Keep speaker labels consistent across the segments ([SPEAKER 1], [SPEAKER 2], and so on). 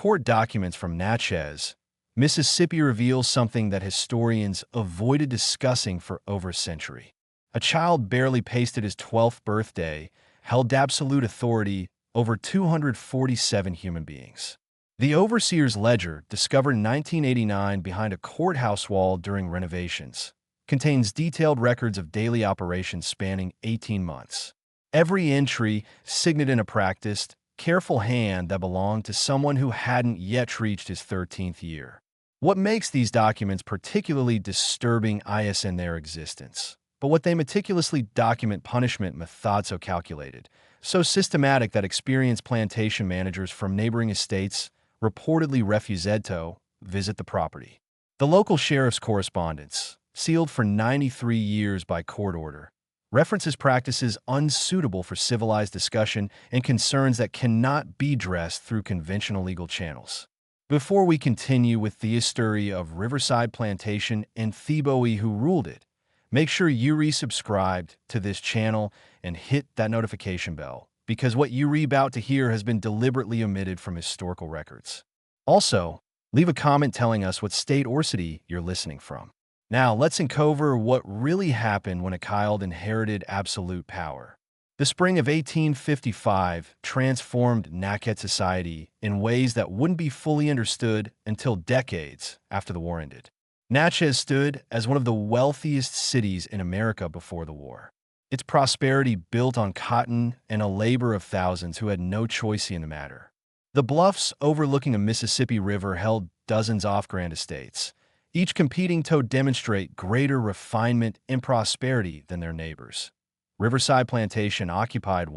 [SPEAKER 1] court documents from Natchez, Mississippi reveal something that historians avoided discussing for over a century. A child barely paced his 12th birthday held absolute authority over 247 human beings. The overseer's ledger, discovered in 1989 behind a courthouse wall during renovations, contains detailed records of daily operations spanning 18 months. Every entry signed in a practiced, careful hand that belonged to someone who hadn't yet reached his 13th year. What makes these documents particularly disturbing isn't their existence, but what they meticulously document punishment methods so calculated, so systematic that experienced plantation managers from neighboring estates reportedly refused to visit the property. The local sheriff's correspondence, sealed for 93 years by court order, references practices unsuitable for civilized discussion and concerns that cannot be addressed through conventional legal channels. Before we continue with the history of Riverside Plantation and Theboe who ruled it, make sure you resubscribed to this channel and hit that notification bell, because what you're about to hear has been deliberately omitted from historical records. Also, leave a comment telling us what state or city you're listening from. Now, let's uncover what really happened when a child inherited absolute power. The spring of 1855 transformed Natchez society in ways that wouldn't be fully understood until decades after the war ended. Natchez stood as one of the wealthiest cities in America before the war. Its prosperity built on cotton and a labor of thousands who had no choice in the matter. The bluffs overlooking a Mississippi River held dozens off-grand estates, each competing to demonstrate greater refinement and prosperity than their neighbors. Riverside Plantation occupied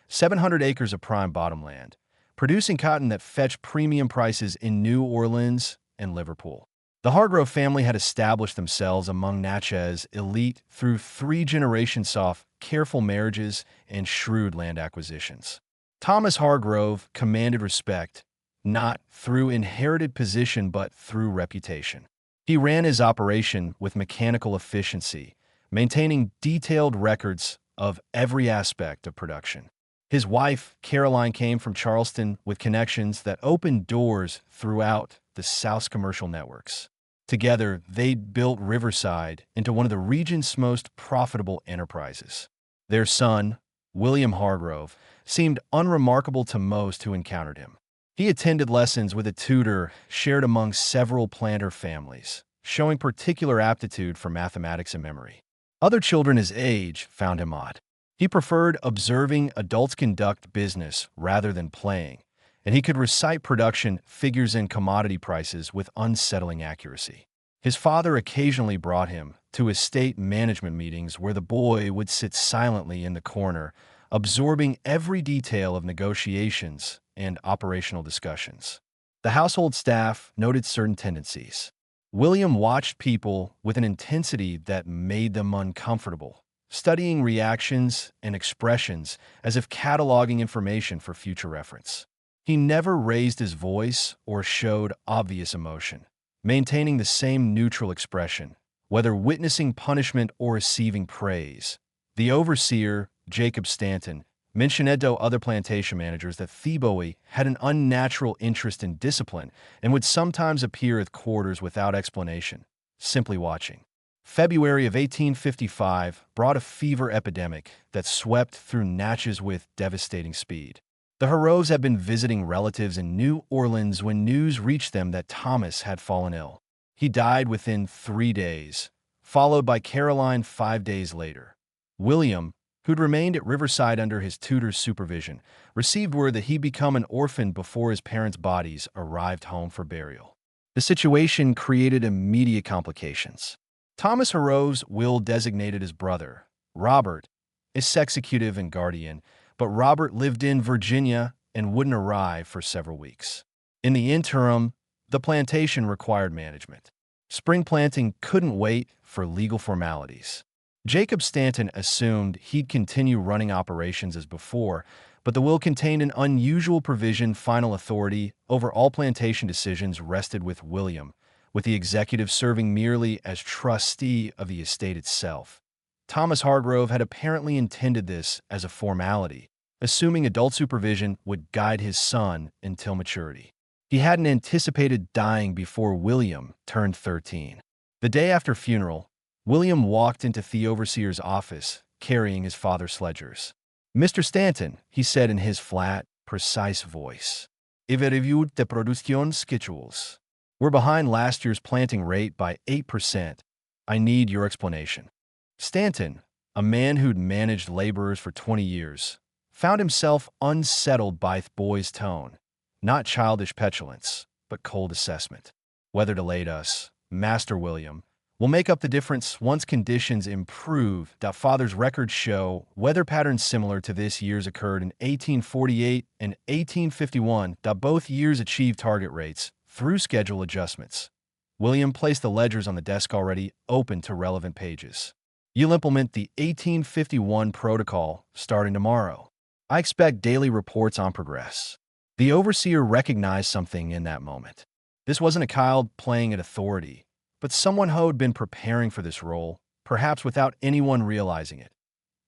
[SPEAKER 1] 700 acres of prime bottomland, producing cotton that fetched premium prices in New Orleans and Liverpool. The Hargrove family had established themselves among Natchez elite through 3 generations of careful marriages and shrewd land acquisitions. Thomas Hargrove commanded respect, not through inherited position but through reputation. He ran his operation with mechanical efficiency, maintaining detailed records of every aspect of production. His wife, Caroline, came from Charleston with connections that opened doors throughout the South's commercial networks. Together, they built Riverside into one of the region's most profitable enterprises. Their son, William Hargrove, seemed unremarkable to most who encountered him. He attended lessons with a tutor shared among several planter families, showing particular aptitude for mathematics and memory. Other children his age found him odd. He preferred observing adults conduct business rather than playing, and he could recite production figures and commodity prices with unsettling accuracy. His father occasionally brought him to estate management meetings where the boy would sit silently in the corner, absorbing every detail of negotiations and operational discussions. The household staff noted certain tendencies. William watched people with an intensity that made them uncomfortable, studying reactions and expressions as if cataloging information for future reference. He never raised his voice or showed obvious emotion, maintaining the same neutral expression, whether witnessing punishment or receiving praise. The overseer, Jacob Stanton, mentioned to other plantation managers that Theboe had an unnatural interest in discipline and would sometimes appear at quarters without explanation, simply watching. February of 1855 brought a fever epidemic that swept through Natchez with devastating speed. The Harroves had been visiting relatives in New Orleans when news reached them that Thomas had fallen ill. He died within 3 days, followed by Caroline 5 days later. William, who'd remained at Riverside under his tutor's supervision, received word that he'd become an orphan before his parents' bodies arrived home for burial. The situation created immediate complications. Thomas Harrove's will designated his brother, Robert, as executive and guardian, but Robert lived in Virginia and wouldn't arrive for several weeks. In the interim, the plantation required management. Spring planting couldn't wait for legal formalities. Jacob Stanton assumed he'd continue running operations as before, but the will contained an unusual provision: final authority over all plantation decisions rested with William, with the executive serving merely as trustee of the estate itself. Thomas Hargrove had apparently intended this as a formality, assuming adult supervision would guide his son until maturity. He hadn't anticipated dying before William turned 13. The day after funeral, William walked into the overseer's office, carrying his father's ledgers. "Mr. Stanton," he said in his flat, precise voice, "I've reviewed the production schedules. We're behind last year's planting rate by 8%. I need your explanation." Stanton, a man who'd managed laborers for 20 years, found himself unsettled by the boy's tone. Not childish petulance, but cold assessment. "Weather delayed us, Master William. Will make up the difference once conditions improve." Father's records show weather patterns similar to this year's occurred in 1848 and 1851. Both years achieved target rates through schedule adjustments. William placed the ledgers on the desk already open to relevant pages. "You'll implement the 1851 protocol starting tomorrow. I expect daily reports on progress." The overseer recognized something in that moment. This wasn't a child playing at authority, but someone who had been preparing for this role, perhaps without anyone realizing it.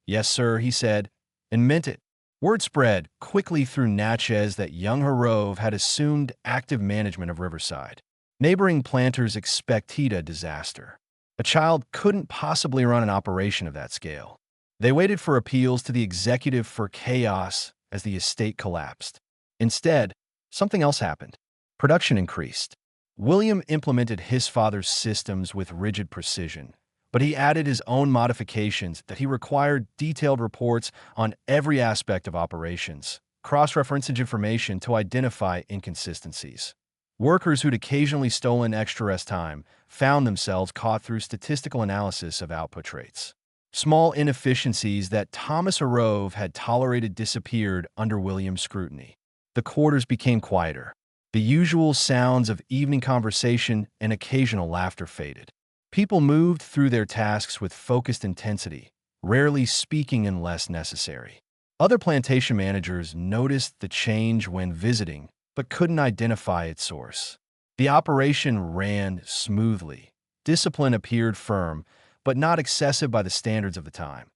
[SPEAKER 1] "Yes, sir," he said, and meant it. Word spread quickly through Natchez that young Horov had assumed active management of Riverside. Neighboring planters expected a disaster. A child couldn't possibly run an operation of that scale. They waited for appeals to the executive for chaos as the estate collapsed. Instead, something else happened. Production increased. William implemented his father's systems with rigid precision, but he added his own modifications that he required detailed reports on every aspect of operations, cross-referencing information to identify inconsistencies. Workers who'd occasionally stolen extra rest time found themselves caught through statistical analysis of output rates. Small inefficiencies that Thomas Horov had tolerated disappeared under William's scrutiny. The quarters became quieter. The usual sounds of evening conversation and occasional laughter faded. People moved through their tasks with focused intensity, rarely speaking unless necessary. Other plantation managers noticed the change when visiting, but couldn't identify its source. The operation ran smoothly. Discipline appeared firm, but not excessive by the standards of the time.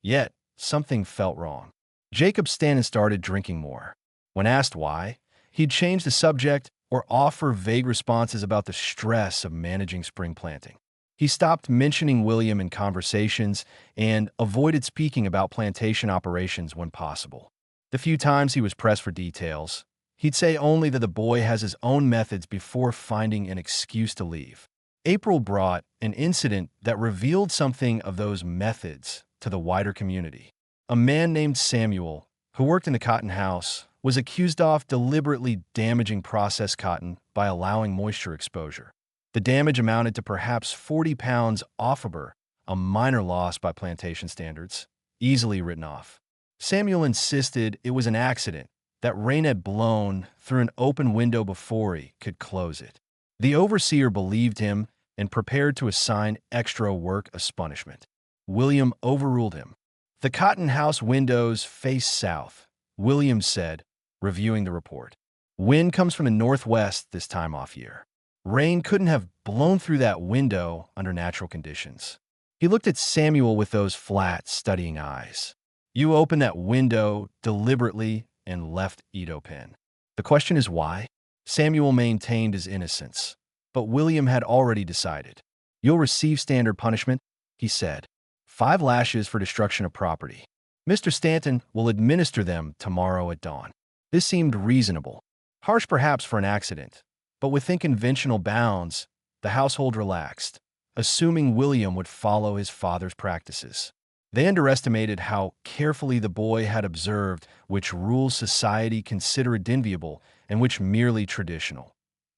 [SPEAKER 1] Yet, something felt wrong. Jacob Stanton started drinking more. When asked why, he'd change the subject or offer vague responses about the stress of managing spring planting. He stopped mentioning William in conversations and avoided speaking about plantation operations when possible. The few times he was pressed for details, he'd say only that the boy has his own methods before finding an excuse to leave. April brought an incident that revealed something of those methods to the wider community. A man named Samuel, who worked in the cotton house, was accused of deliberately damaging processed cotton by allowing moisture exposure. The damage amounted to perhaps 40 pounds offaber, a minor loss by plantation standards, easily written off. Samuel insisted it was an accident, that rain had blown through an open window before he could close it. The overseer believed him and prepared to assign extra work as punishment. William overruled him. "The cotton house windows face south," William said, reviewing the report. "Wind comes from the northwest this time off year. Rain couldn't have blown through that window under natural conditions." He looked at Samuel with those flat, studying eyes. "You opened that window deliberately and left it open. The question is why?" Samuel maintained his innocence, but William had already decided. "You'll receive standard punishment," he said. 5 lashes for destruction of property. Mr. Stanton will administer them tomorrow at dawn." This seemed reasonable. Harsh perhaps for an accident, but within conventional bounds, the household relaxed, assuming William would follow his father's practices. They underestimated how carefully the boy had observed which rules society considered enviable and which merely traditional.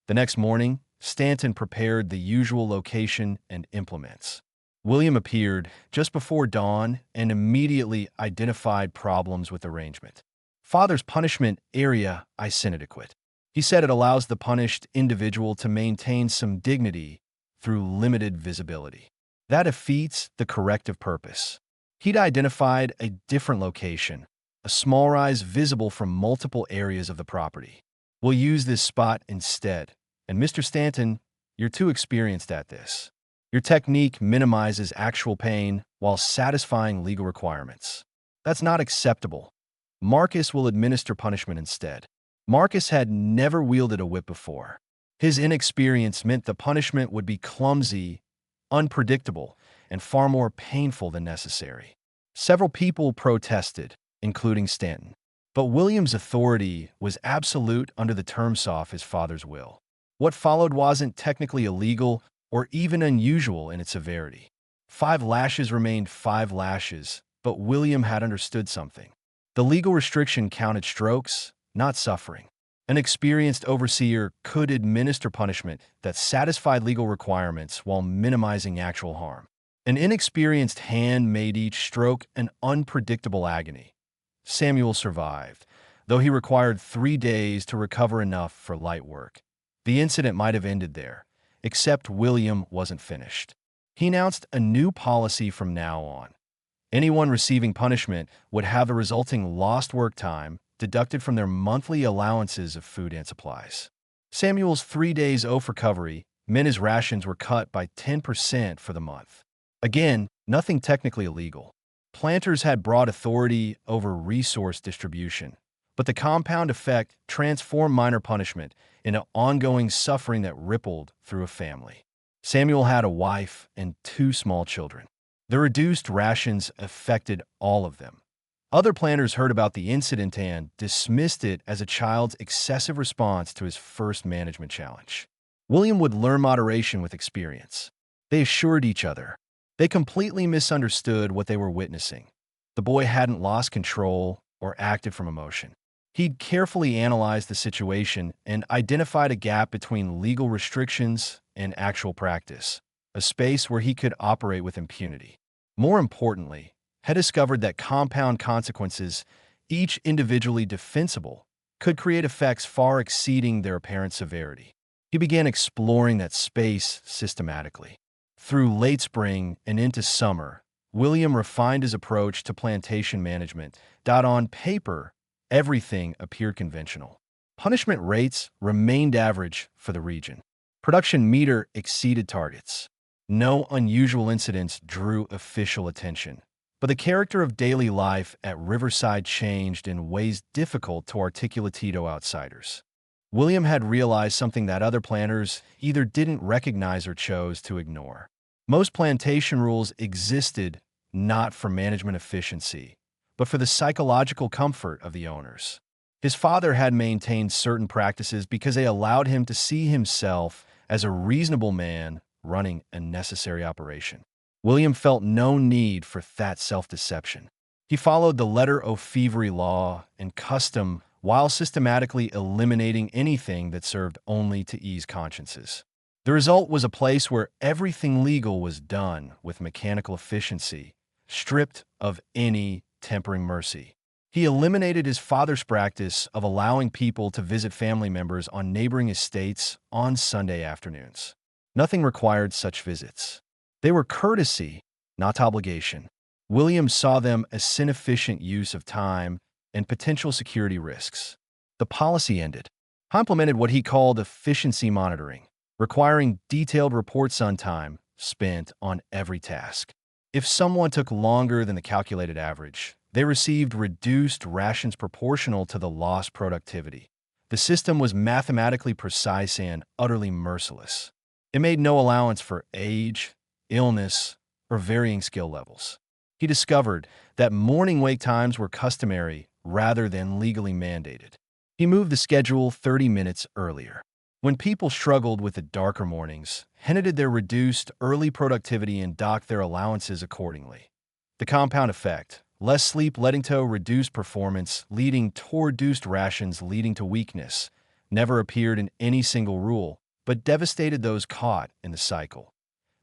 [SPEAKER 1] The next morning, Stanton prepared the usual location and implements. William appeared just before dawn and immediately identified problems with arrangement. "Father's punishment area is inadequate." He said it allows the punished individual to maintain some dignity through limited visibility. That defeats the corrective purpose. He'd identified a different location, a small rise visible from multiple areas of the property. "We'll use this spot instead. And Mr. Stanton, you're too experienced at this. Your technique minimizes actual pain while satisfying legal requirements. That's not acceptable. Marcus will administer punishment instead." Marcus had never wielded a whip before. His inexperience meant the punishment would be clumsy, unpredictable, and far more painful than necessary. Several people protested, including Stanton. But William's authority was absolute under the terms of his father's will. What followed wasn't technically illegal or even unusual in its severity. 5 lashes remained 5 lashes, but William had understood something. The legal restriction counted strokes, not suffering. An experienced overseer could administer punishment that satisfied legal requirements while minimizing actual harm. An inexperienced hand made each stroke an unpredictable agony. Samuel survived, though he required 3 days to recover enough for light work. The incident might have ended there, except William wasn't finished. He announced a new policy from now on. Anyone receiving punishment would have the resulting lost work time deducted from their monthly allowances of food and supplies. Samuel's 3 days off recovery meant his rations were cut by 10% for the month. Again, nothing technically illegal. Planters had broad authority over resource distribution, but the compound effect transformed minor punishment into ongoing suffering that rippled through a family. Samuel had a wife and 2 small children. The reduced rations affected all of them. Other planters heard about the incident and dismissed it as a child's excessive response to his first management challenge. William would learn moderation with experience. They assured each other. They completely misunderstood what they were witnessing. The boy hadn't lost control or acted from emotion. He'd carefully analyzed the situation and identified a gap between legal restrictions and actual practice, a space where he could operate with impunity. More importantly, had discovered that compound consequences, each individually defensible, could create effects far exceeding their apparent severity. He began exploring that space systematically. Through late spring and into summer, William refined his approach to plantation management. On paper, everything appeared conventional. Punishment rates remained average for the region. Production meter exceeded targets. No unusual incidents drew official attention. But the character of daily life at Riverside changed in ways difficult to articulate to outsiders. William had realized something that other planters either didn't recognize or chose to ignore. Most plantation rules existed not for management efficiency, but for the psychological comfort of the owners. His father had maintained certain practices because they allowed him to see himself as a reasonable man running a necessary operation. William felt no need for that self-deception. He followed the letter of every law and custom while systematically eliminating anything that served only to ease consciences. The result was a place where everything legal was done with mechanical efficiency, stripped of any tempering mercy. He eliminated his father's practice of allowing people to visit family members on neighboring estates on Sunday afternoons. Nothing required such visits. They were courtesy, not obligation. William saw them as inefficient use of time and potential security risks. The policy ended. He implemented what he called efficiency monitoring, requiring detailed reports on time spent on every task. If someone took longer than the calculated average, they received reduced rations proportional to the lost productivity. The system was mathematically precise and utterly merciless. It made no allowance for age, illness, or varying skill levels. He discovered that morning wake times were customary rather than legally mandated. He moved the schedule 30 minutes earlier. When people struggled with the darker mornings, he hinted their reduced early productivity and docked their allowances accordingly. The compound effect, less sleep leading to reduced performance, leading to reduced rations leading to weakness, never appeared in any single rule, but devastated those caught in the cycle.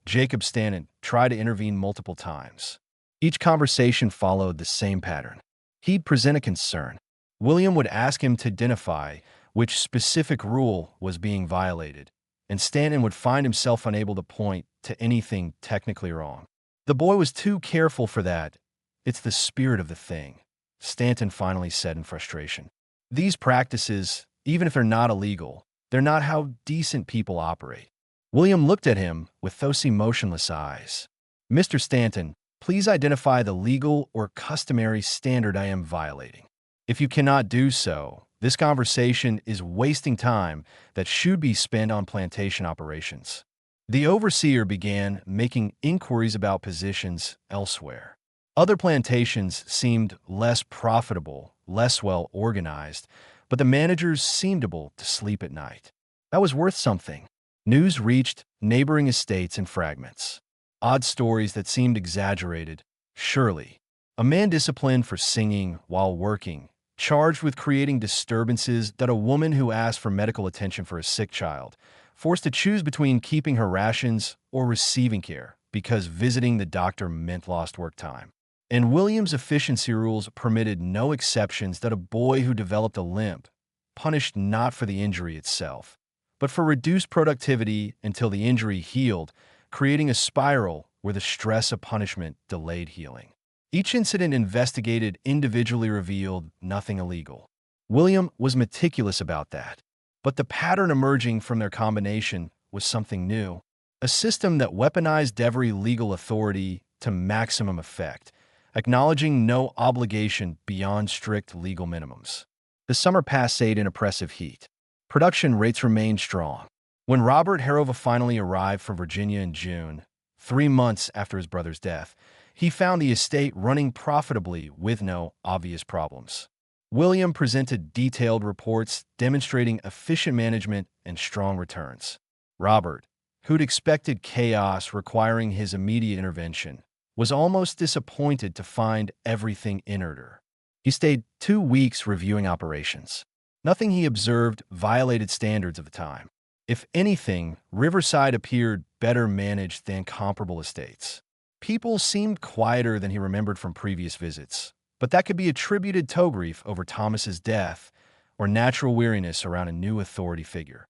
[SPEAKER 1] Jacob Stanton tried to intervene multiple times. Each conversation followed the same pattern. He'd present a concern. William would ask him to identify which specific rule was being violated, and Stanton would find himself unable to point to anything technically wrong. The boy was too careful for that. It's the spirit of the thing, Stanton finally said in frustration. These practices, even if they're not illegal, they're not how decent people operate. William looked at him with those emotionless eyes. Mr. Stanton, please identify the legal or customary standard I am violating. If you cannot do so, This conversation is wasting time that should be spent on plantation operations. The overseer began making inquiries about positions elsewhere. Other plantations seemed less profitable, less well organized, but the managers seemed able to sleep at night. That was worth something. News reached neighboring estates in fragments. Odd stories that seemed exaggerated. Surely, a man disciplined for singing while working, charged with creating disturbances, that a woman who asked for medical attention for a sick child, forced to choose between keeping her rations or receiving care because visiting the doctor meant lost work time. And William's efficiency rules permitted no exceptions, that a boy who developed a limp, punished not for the injury itself, but for reduced productivity until the injury healed, creating a spiral where the stress of punishment delayed healing. Each incident investigated individually revealed nothing illegal. William was meticulous about that. But the pattern emerging from their combination was something new. A system that weaponized every legal authority to maximum effect, acknowledging no obligation beyond strict legal minimums. The summer passed in oppressive heat. Production rates remained strong. When Robert Harrova finally arrived from Virginia in June, 3 months after his brother's death, he found the estate running profitably with no obvious problems. William presented detailed reports demonstrating efficient management and strong returns. Robert, who'd expected chaos requiring his immediate intervention, was almost disappointed to find everything in order. He stayed 2 weeks reviewing operations. Nothing he observed violated standards of the time. If anything, Riverside appeared better managed than comparable estates. People seemed quieter than he remembered from previous visits, but that could be attributed to grief over Thomas's death or natural weariness around a new authority figure.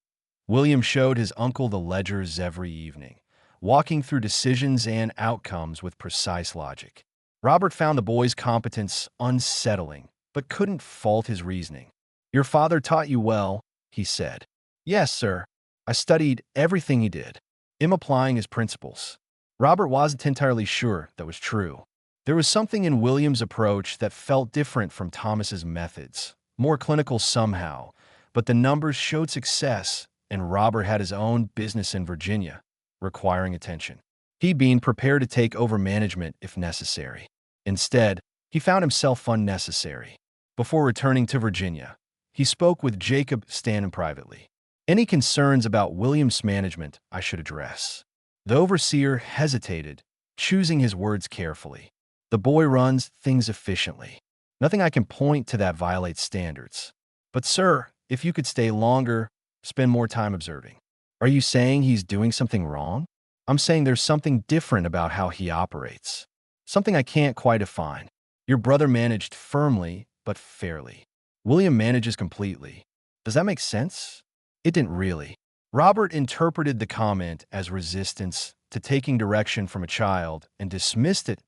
[SPEAKER 1] William showed his uncle the ledgers every evening, walking through decisions and outcomes with precise logic. Robert found the boy's competence unsettling, but couldn't fault his reasoning. "Your father taught you well," he said. "Yes, sir. I studied everything he did." Him applying his principles. Robert wasn't entirely sure that was true. There was something in William's approach that felt different from Thomas's methods, more clinical somehow, but the numbers showed success, and Robert had his own business in Virginia, requiring attention. He'd been prepared to take over management if necessary. Instead, he found himself unnecessary. Before returning to Virginia, he spoke with Jacob Stanton privately. "Any concerns about William's management I should address?" The overseer hesitated, choosing his words carefully. "The boy runs things efficiently. Nothing I can point to that violates standards. But, sir, if you could stay longer, spend more time observing." "Are you saying he's doing something wrong?" "I'm saying there's something different about how he operates. Something I can't quite define. Your brother managed firmly, but fairly. William manages completely. Does that make sense?" It didn't really. Robert interpreted the comment as resistance to taking direction from a child and dismissed it.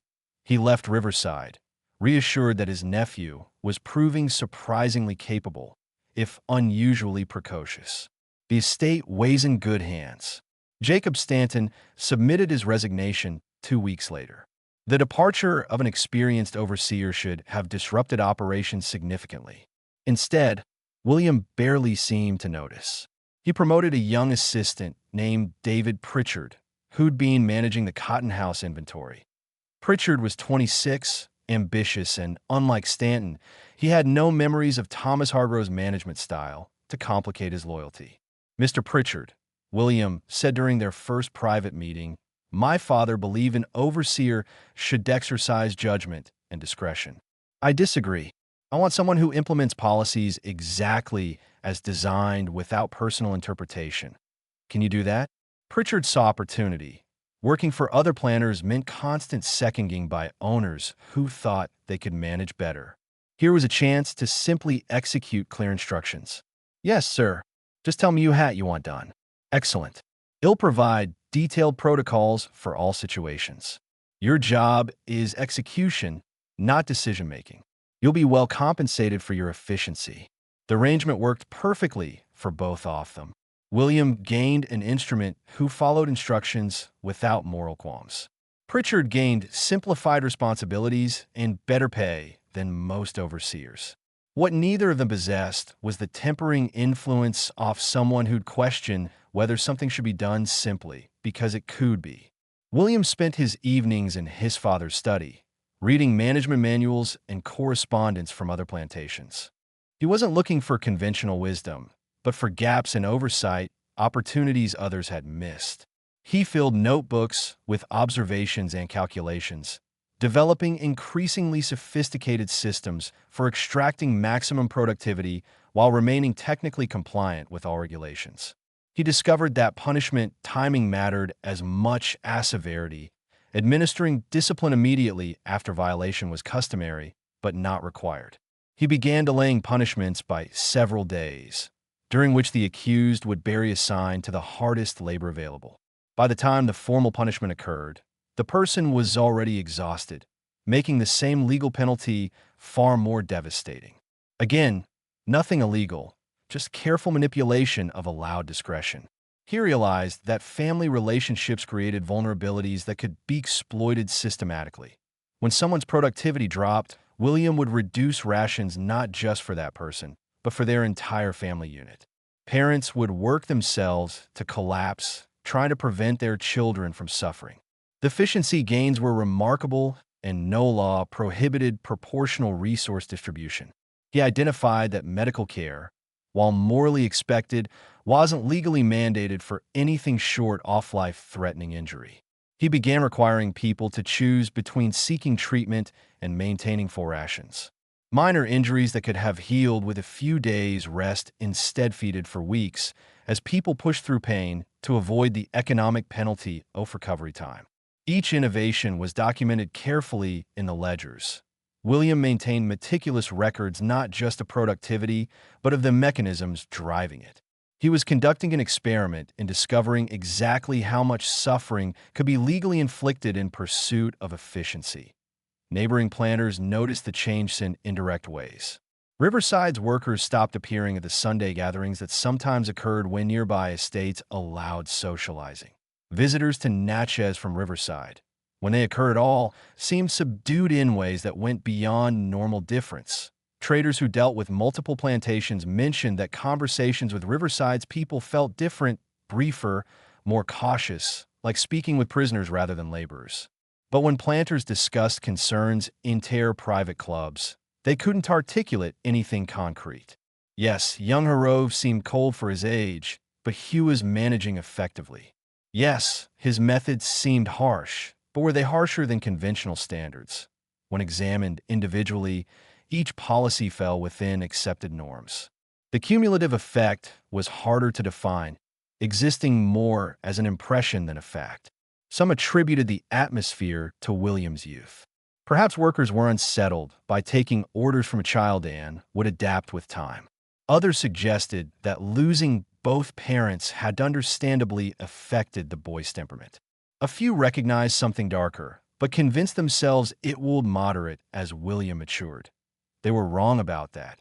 [SPEAKER 1] He left Riverside, reassured that his nephew was proving surprisingly capable, if unusually precocious. The estate weighs in good hands. Jacob Stanton submitted his resignation 2 weeks later. The departure of an experienced overseer should have disrupted operations significantly. Instead, William barely seemed to notice. He promoted a young assistant named David Pritchard, who'd been managing the cotton house inventory. Pritchard was 26, ambitious, and unlike Stanton, he had no memories of Thomas Hargrove's management style to complicate his loyalty. "Mr. Pritchard," William said during their first private meeting, "my father believed an overseer should exercise judgment and discretion. I disagree. I want someone who implements policies exactly as designed without personal interpretation. Can you do that?" Pritchard saw opportunity. Working for other planners meant constant seconding by owners who thought they could manage better. Here was a chance to simply execute clear instructions. "Yes, sir. Just tell me what you want done." "Excellent. He'll provide detailed protocols for all situations. Your job is execution, not decision-making. You'll be well compensated for your efficiency." The arrangement worked perfectly for both of them. William gained an instrument who followed instructions without moral qualms. Pritchard gained simplified responsibilities and better pay than most overseers. What neither of them possessed was the tempering influence of someone who'd question whether something should be done simply because it could be. William spent his evenings in his father's study, reading management manuals and correspondence from other plantations. He wasn't looking for conventional wisdom, but for gaps in oversight, opportunities others had missed. He filled notebooks with observations and calculations, developing increasingly sophisticated systems for extracting maximum productivity while remaining technically compliant with all regulations. He discovered that punishment timing mattered as much as severity. Administering discipline immediately after violation was customary, but not required. He began delaying punishments by several days, during which the accused would bury a sign to the hardest labor available. By the time the formal punishment occurred, the person was already exhausted, making the same legal penalty far more devastating. Again, nothing illegal, just careful manipulation of allowed discretion. He realized that family relationships created vulnerabilities that could be exploited systematically. When someone's productivity dropped, William would reduce rations not just for that person, but for their entire family unit. Parents would work themselves to collapse, trying to prevent their children from suffering. The efficiency gains were remarkable, and no law prohibited proportional resource distribution. He identified that medical care, while morally expected, wasn't legally mandated for anything short of life-threatening injury. He began requiring people to choose between seeking treatment and maintaining full rations. Minor injuries that could have healed with a few days' rest instead feeded for weeks, as people pushed through pain to avoid the economic penalty of recovery time. Each innovation was documented carefully in the ledgers. William maintained meticulous records not just of productivity, but of the mechanisms driving it. He was conducting an experiment in discovering exactly how much suffering could be legally inflicted in pursuit of efficiency. Neighboring planters noticed the change in indirect ways. Riverside's workers stopped appearing at the Sunday gatherings that sometimes occurred when nearby estates allowed socializing. Visitors to Natchez from Riverside, when they occurred at all, seemed subdued in ways that went beyond normal difference. Traders who dealt with multiple plantations mentioned that conversations with Riverside's people felt different, briefer, more cautious, like speaking with prisoners rather than laborers. But when planters discussed concerns in their private clubs, they couldn't articulate anything concrete. Yes, young Harrove seemed cold for his age, but Hugh was managing effectively. Yes, his methods seemed harsh, but were they harsher than conventional standards? When examined individually, each policy fell within accepted norms. The cumulative effect was harder to define, existing more as an impression than a fact. Some attributed the atmosphere to William's youth. Perhaps workers were unsettled by taking orders from a child and would adapt with time. Others suggested that losing both parents had understandably affected the boy's temperament. A few recognized something darker, but convinced themselves it would moderate as William matured. They were wrong about that.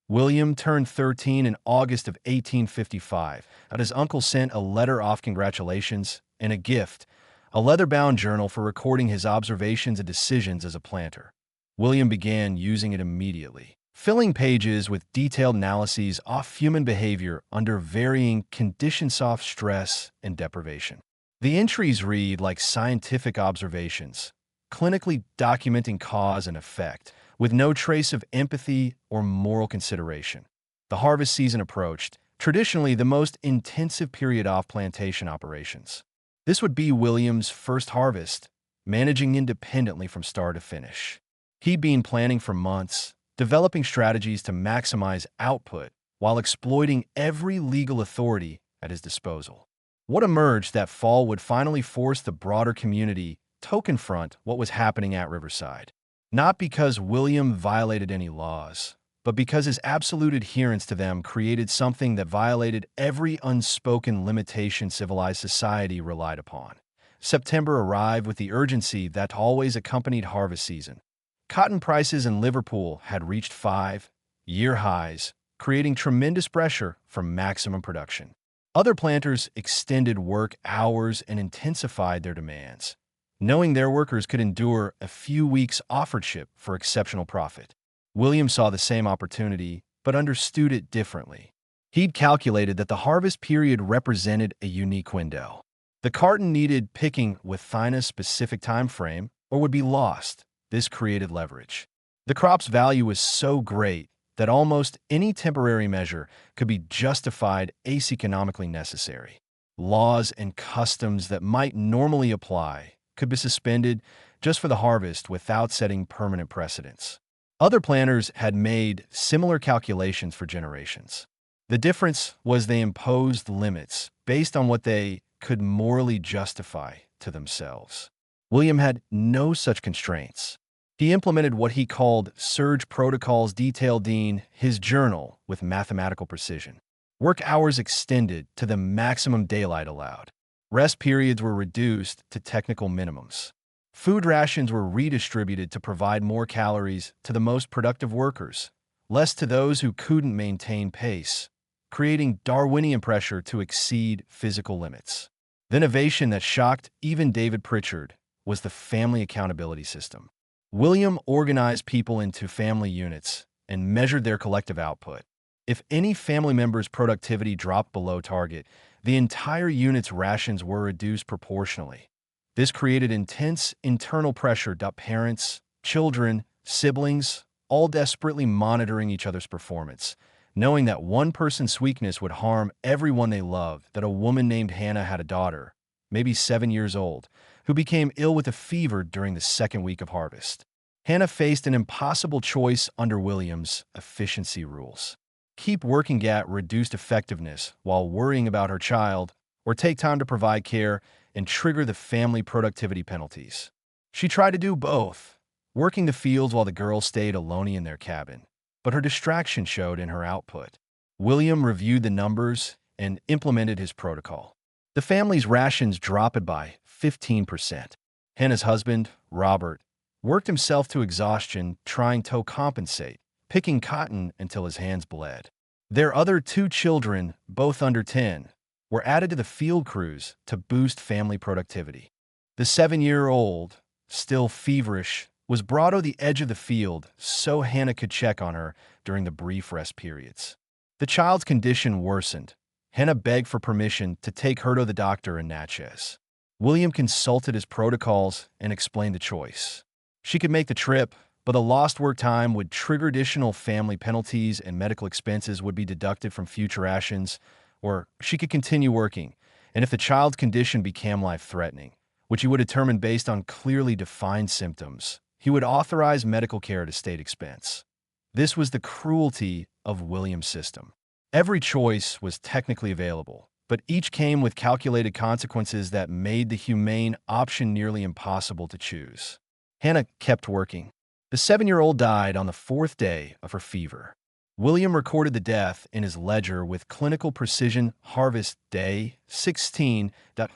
[SPEAKER 1] William turned 13 in August of 1855, and his uncle sent a letter of congratulations and a gift, a leather-bound journal for recording his observations and decisions as a planter. William began using it immediately, filling pages with detailed analyses of human behavior under varying conditions of stress and deprivation. The entries read like scientific observations, clinically documenting cause and effect, with no trace of empathy or moral consideration. The harvest season approached, traditionally the most intensive period of plantation operations. This would be William's first harvest, managing independently from start to finish. He'd been planning for months, developing strategies to maximize output while exploiting every legal authority at his disposal. What emerged that fall would finally force the broader community to confront what was happening at Riverside. Not because William violated any laws, but because his absolute adherence to them created something that violated every unspoken limitation civilized society relied upon. September arrived with the urgency that always accompanied harvest season. Cotton prices in Liverpool had reached 5-year highs, creating tremendous pressure for maximum production. Other planters extended work hours and intensified their demands, knowing their workers could endure a few weeks' offership for exceptional profit. William saw the same opportunity, but understood it differently. He'd calculated that the harvest period represented a unique window. The carton needed picking within a specific time frame or would be lost. This created leverage. The crop's value was so great that almost any temporary measure could be justified as economically necessary. Laws and customs that might normally apply could be suspended just for the harvest without setting permanent precedents. Other planners had made similar calculations for generations. The difference was they imposed limits based on what they could morally justify to themselves. William had no such constraints. He implemented what he called surge protocols detailed in his journal with mathematical precision. Work hours extended to the maximum daylight allowed. Rest periods were reduced to technical minimums. Food rations were redistributed to provide more calories to the most productive workers, less to those who couldn't maintain pace, creating Darwinian pressure to exceed physical limits. The innovation that shocked even David Pritchard was the family accountability system. William organized people into family units and measured their collective output. If any family member's productivity dropped below target, the entire unit's rations were reduced proportionally. This created intense internal pressure. Parents, children, siblings, all desperately monitoring each other's performance, knowing that one person's weakness would harm everyone they loved. That a woman named Hannah had a daughter, maybe 7 years old, who became ill with a fever during the second week of harvest. Hannah faced an impossible choice under William's efficiency rules. Keep working at reduced effectiveness while worrying about her child, or take time to provide care and trigger the family productivity penalties. She tried to do both, working the fields while the girls stayed alone in their cabin, but her distraction showed in her output. William reviewed the numbers and implemented his protocol. The family's rations dropped by 15%. Hannah's husband, Robert, worked himself to exhaustion trying to compensate, picking cotton until his hands bled. Their other 2 children, both under 10, were added to the field crews to boost family productivity. The 7-year-old, still feverish, was brought to the edge of the field so Hannah could check on her during the brief rest periods. The child's condition worsened. Hannah begged for permission to take her to the doctor in Natchez. William consulted his protocols and explained the choice. She could make the trip, but the lost work time would trigger additional family penalties and medical expenses would be deducted from future rations, or she could continue working, and if the child's condition became life-threatening, which he would determine based on clearly defined symptoms, he would authorize medical care at a state expense. This was the cruelty of William's system. Every choice was technically available, but each came with calculated consequences that made the humane option nearly impossible to choose. Hannah kept working. The 7-year-old died on the 4th day of her fever. William recorded the death in his ledger with clinical precision. Harvest day 16.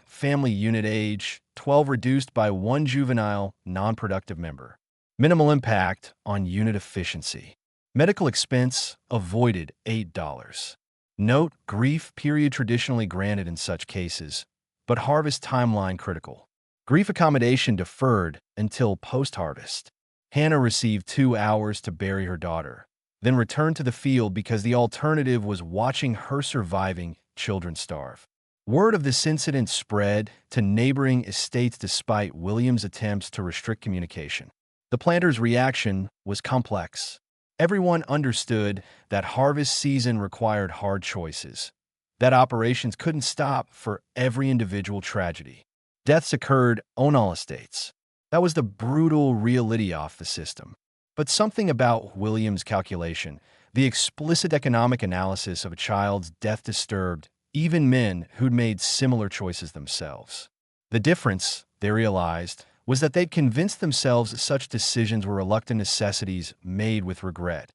[SPEAKER 1] Family unit age 12 reduced by 1 juvenile non-productive member. Minimal impact on unit efficiency. Medical expense avoided $8. Note, grief period traditionally granted in such cases, but harvest timeline critical. Grief accommodation deferred until post-harvest. Hannah received 2 hours to bury her daughter, then returned to the field because the alternative was watching her surviving children starve. Word of this incident spread to neighboring estates despite William's attempts to restrict communication. The planters' reaction was complex. Everyone understood that harvest season required hard choices, that operations couldn't stop for every individual tragedy. Deaths occurred on all estates. That was the brutal reality of the system. But something about William's calculation, the explicit economic analysis of a child's death disturbed even men who'd made similar choices themselves. The difference, they realized, was that they'd convinced themselves such decisions were reluctant necessities made with regret.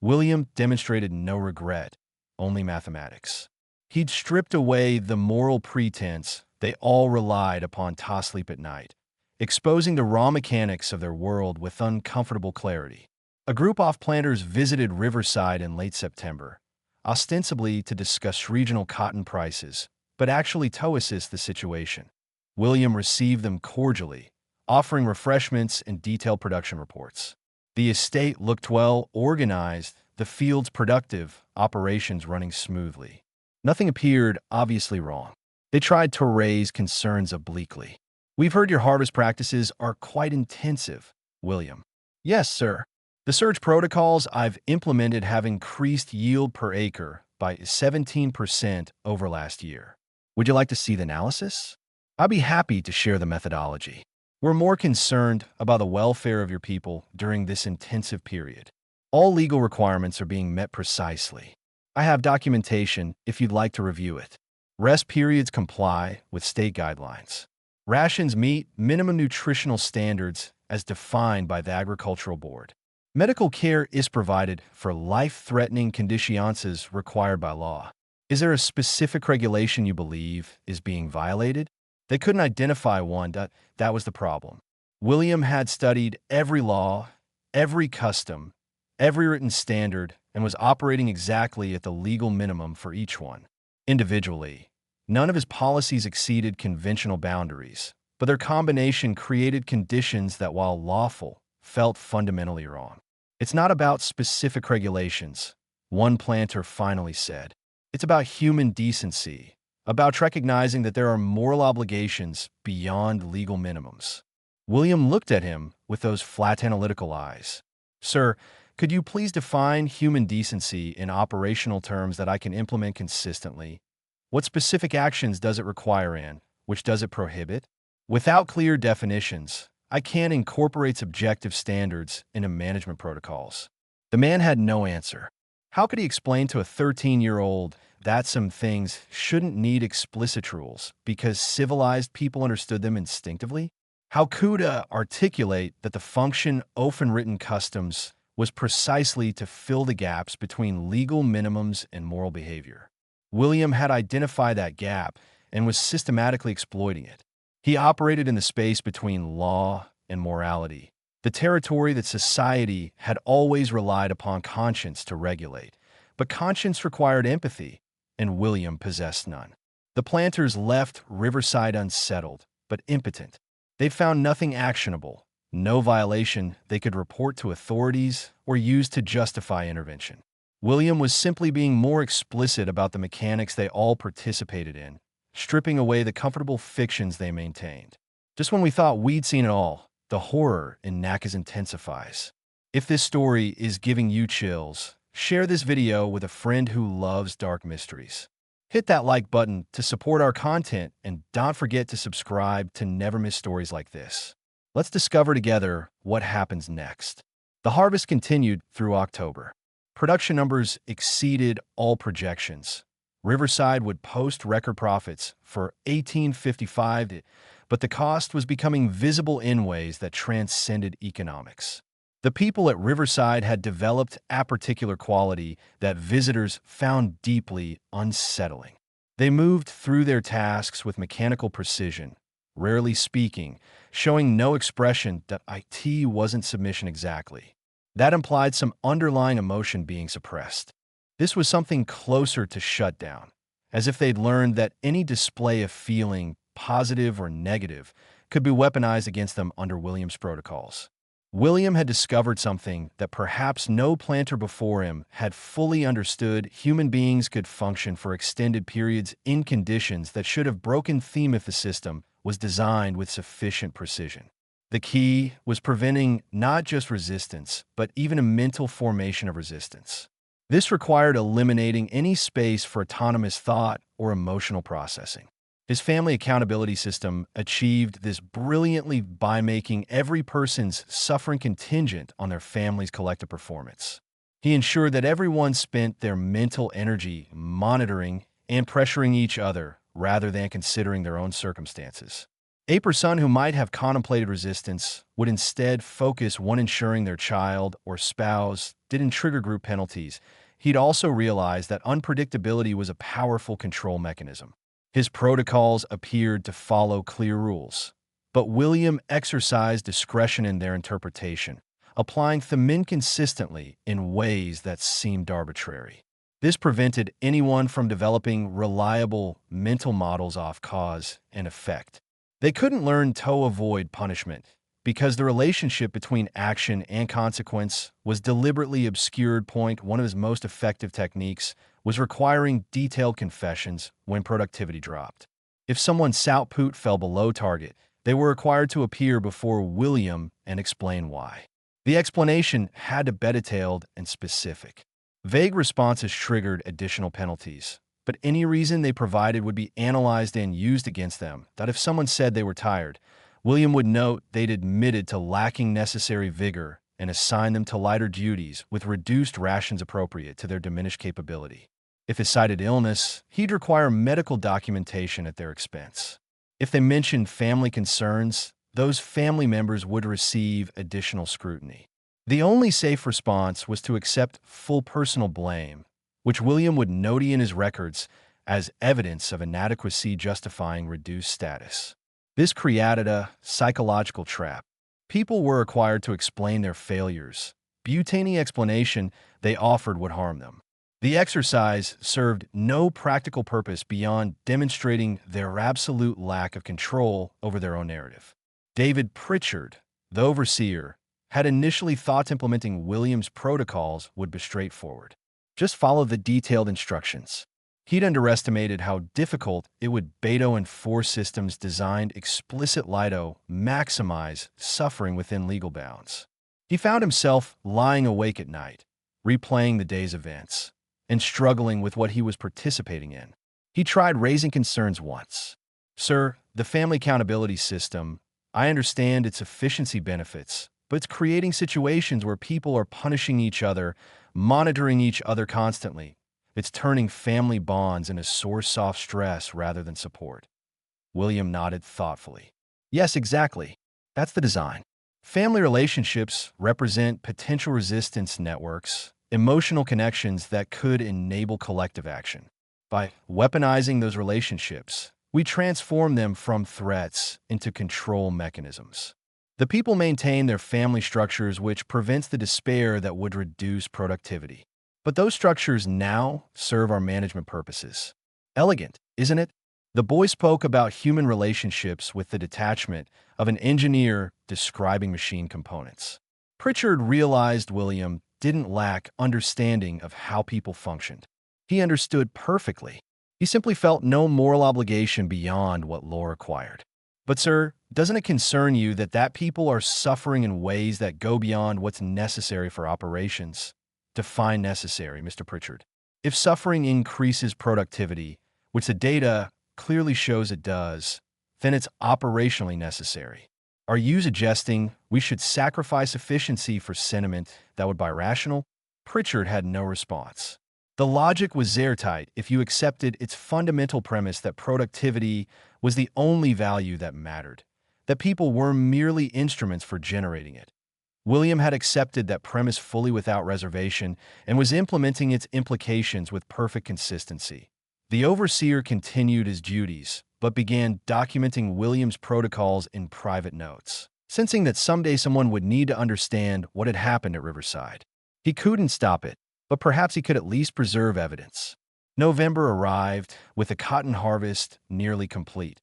[SPEAKER 1] William demonstrated no regret, only mathematics. He'd stripped away the moral pretense they all relied upon to sleep at night, exposing the raw mechanics of their world with uncomfortable clarity. A group of planters visited Riverside in late September, ostensibly to discuss regional cotton prices, but actually to assess the situation. William received them cordially, offering refreshments and detailed production reports. The estate looked well organized, the fields productive, operations running smoothly. Nothing appeared obviously wrong. They tried to raise concerns obliquely. "We've heard your harvest practices are quite intensive, William." "Yes, sir. The surge protocols I've implemented have increased yield per acre by 17% over last year." "Would you like to see the analysis?" "I'd be happy to share the methodology. We're more concerned about the welfare of your people during this intensive period. All legal requirements are being met precisely. I have documentation if you'd like to review it. Rest periods comply with state guidelines. Rations meet minimum nutritional standards as defined by the Agricultural Board. Medical care is provided for life-threatening conditions required by law." "Is there a specific regulation you believe is being violated?" They couldn't identify one. That was the problem. William had studied every law, every custom, every written standard, and was operating exactly at the legal minimum for each one. Individually, none of his policies exceeded conventional boundaries, but their combination created conditions that, while lawful, felt fundamentally wrong. "It's not about specific regulations," one planter finally said. "It's about human decency, about recognizing that there are moral obligations beyond legal minimums." William looked at him with those flat analytical eyes. "Sir, could you please define human decency in operational terms that I can implement consistently? What specific actions does it require and which does it prohibit? Without clear definitions, I can't incorporate subjective standards into management protocols." The man had no answer. How could he explain to a 13-year-old that some things shouldn't need explicit rules because civilized people understood them instinctively? How could he articulate that the function often written customs was precisely to fill the gaps between legal minimums and moral behavior? William had identified that gap and was systematically exploiting it. He operated in the space between law and morality, the territory that society had always relied upon conscience to regulate. But conscience required empathy, and William possessed none. The planters left Riverside unsettled, but impotent. They found nothing actionable, no violation they could report to authorities or use to justify intervention. William was simply being more explicit about the mechanics they all participated in, stripping away the comfortable fictions they maintained. Just when we thought we'd seen it all, the horror in Nacas intensifies. If this story is giving you chills, share this video with a friend who loves dark mysteries. Hit that like button to support our content, and don't forget to subscribe to never miss stories like this. Let's discover together what happens next. The harvest continued through October. Production numbers exceeded all projections. Riverside would post record profits for 1855, but the cost was becoming visible in ways that transcended economics. The people at Riverside had developed a particular quality that visitors found deeply unsettling. They moved through their tasks with mechanical precision, rarely speaking, showing no expression that it wasn't submission exactly. That implied some underlying emotion being suppressed. This was something closer to shutdown, as if they'd learned that any display of feeling, positive or negative, could be weaponized against them under William's protocols. William had discovered something that perhaps no planter before him had fully understood: human beings could function for extended periods in conditions that should have broken theme if the system was designed with sufficient precision. The key was preventing not just resistance, but even a mental formation of resistance. This required eliminating any space for autonomous thought or emotional processing. His family accountability system achieved this brilliantly by making every person's suffering contingent on their family's collective performance. He ensured that everyone spent their mental energy monitoring and pressuring each other rather than considering their own circumstances. A person who might have contemplated resistance would instead focus on ensuring their child or spouse didn't trigger group penalties. He'd also realized that unpredictability was a powerful control mechanism. His protocols appeared to follow clear rules, but William exercised discretion in their interpretation, applying them inconsistently in ways that seemed arbitrary. This prevented anyone from developing reliable mental models of cause and effect. They couldn't learn to avoid punishment, because the relationship between action and consequence was deliberately obscured. One of his most effective techniques was requiring detailed confessions when productivity dropped. If someone's output fell below target, they were required to appear before William and explain why. The explanation had to be detailed and specific. Vague responses triggered additional penalties, but any reason they provided would be analyzed and used against them. That if someone said they were tired, William would note they'd admitted to lacking necessary vigor and assign them to lighter duties with reduced rations appropriate to their diminished capability. If they cited illness, he'd require medical documentation at their expense. If they mentioned family concerns, those family members would receive additional scrutiny. The only safe response was to accept full personal blame, which William would note in his records as evidence of inadequacy justifying reduced status. This created a psychological trap. People were required to explain their failures, but any explanation they offered would harm them. The exercise served no practical purpose beyond demonstrating their absolute lack of control over their own narrative. David Pritchard, the overseer, had initially thought implementing William's protocols would be straightforward. Just follow the detailed instructions. He'd underestimated how difficult it would be to enforce systems designed explicitly to maximize suffering within legal bounds. He found himself lying awake at night, replaying the day's events, and struggling with what he was participating in. He tried raising concerns once. "Sir, the family accountability system, I understand its efficiency benefits, but it's creating situations where people are punishing each other, monitoring each other constantly. It's turning family bonds into a source of stress rather than support." William nodded thoughtfully. "Yes, exactly. That's the design. Family relationships represent potential resistance networks, emotional connections that could enable collective action. By weaponizing those relationships, we transform them from threats into control mechanisms. The people maintain their family structures, which prevents the despair that would reduce productivity. But those structures now serve our management purposes. Elegant, isn't it?" The boy spoke about human relationships with the detachment of an engineer describing machine components. Pritchard realized William didn't lack understanding of how people functioned. He understood perfectly. He simply felt no moral obligation beyond what law required. "But sir, doesn't it concern you that people are suffering in ways that go beyond what's necessary for operations?" "Define necessary, Mr. Pritchard. If suffering increases productivity, which the data clearly shows it does, then it's operationally necessary. Are you suggesting we should sacrifice efficiency for sentiment that would be rational?" Pritchard had no response. The logic was airtight if you accepted its fundamental premise that productivity was the only value that mattered, that people were merely instruments for generating it. William had accepted that premise fully without reservation and was implementing its implications with perfect consistency. The overseer continued his duties, but began documenting William's protocols in private notes, sensing that someday someone would need to understand what had happened at Riverside. He couldn't stop it, but perhaps he could at least preserve evidence. November arrived, with the cotton harvest nearly complete.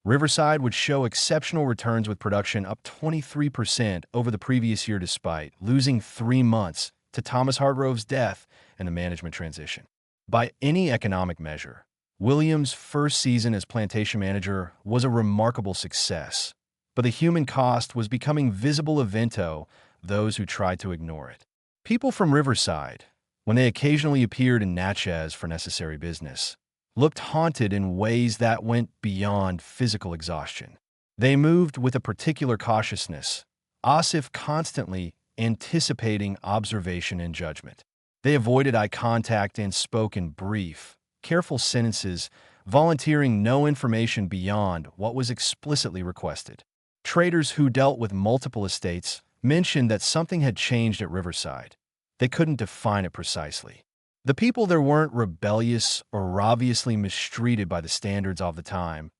[SPEAKER 1] Riverside would show exceptional returns with production up 23% over the previous year despite losing 3 months to Thomas Hargrove's death and the management transition. By any economic measure, William's first season as plantation manager was a remarkable success, but the human cost was becoming visible evento those who tried to ignore it. People from Riverside, when they occasionally appeared in Natchez for necessary business, looked haunted in ways that went beyond physical exhaustion. They moved with a particular cautiousness, as if constantly anticipating observation and judgment. They avoided eye contact and spoke in brief, careful sentences, volunteering no information beyond what was explicitly requested. Traders who dealt with multiple estates mentioned that something had changed at Riverside. They couldn't define it precisely. The people there weren't rebellious or obviously mistreated by the standards of the time,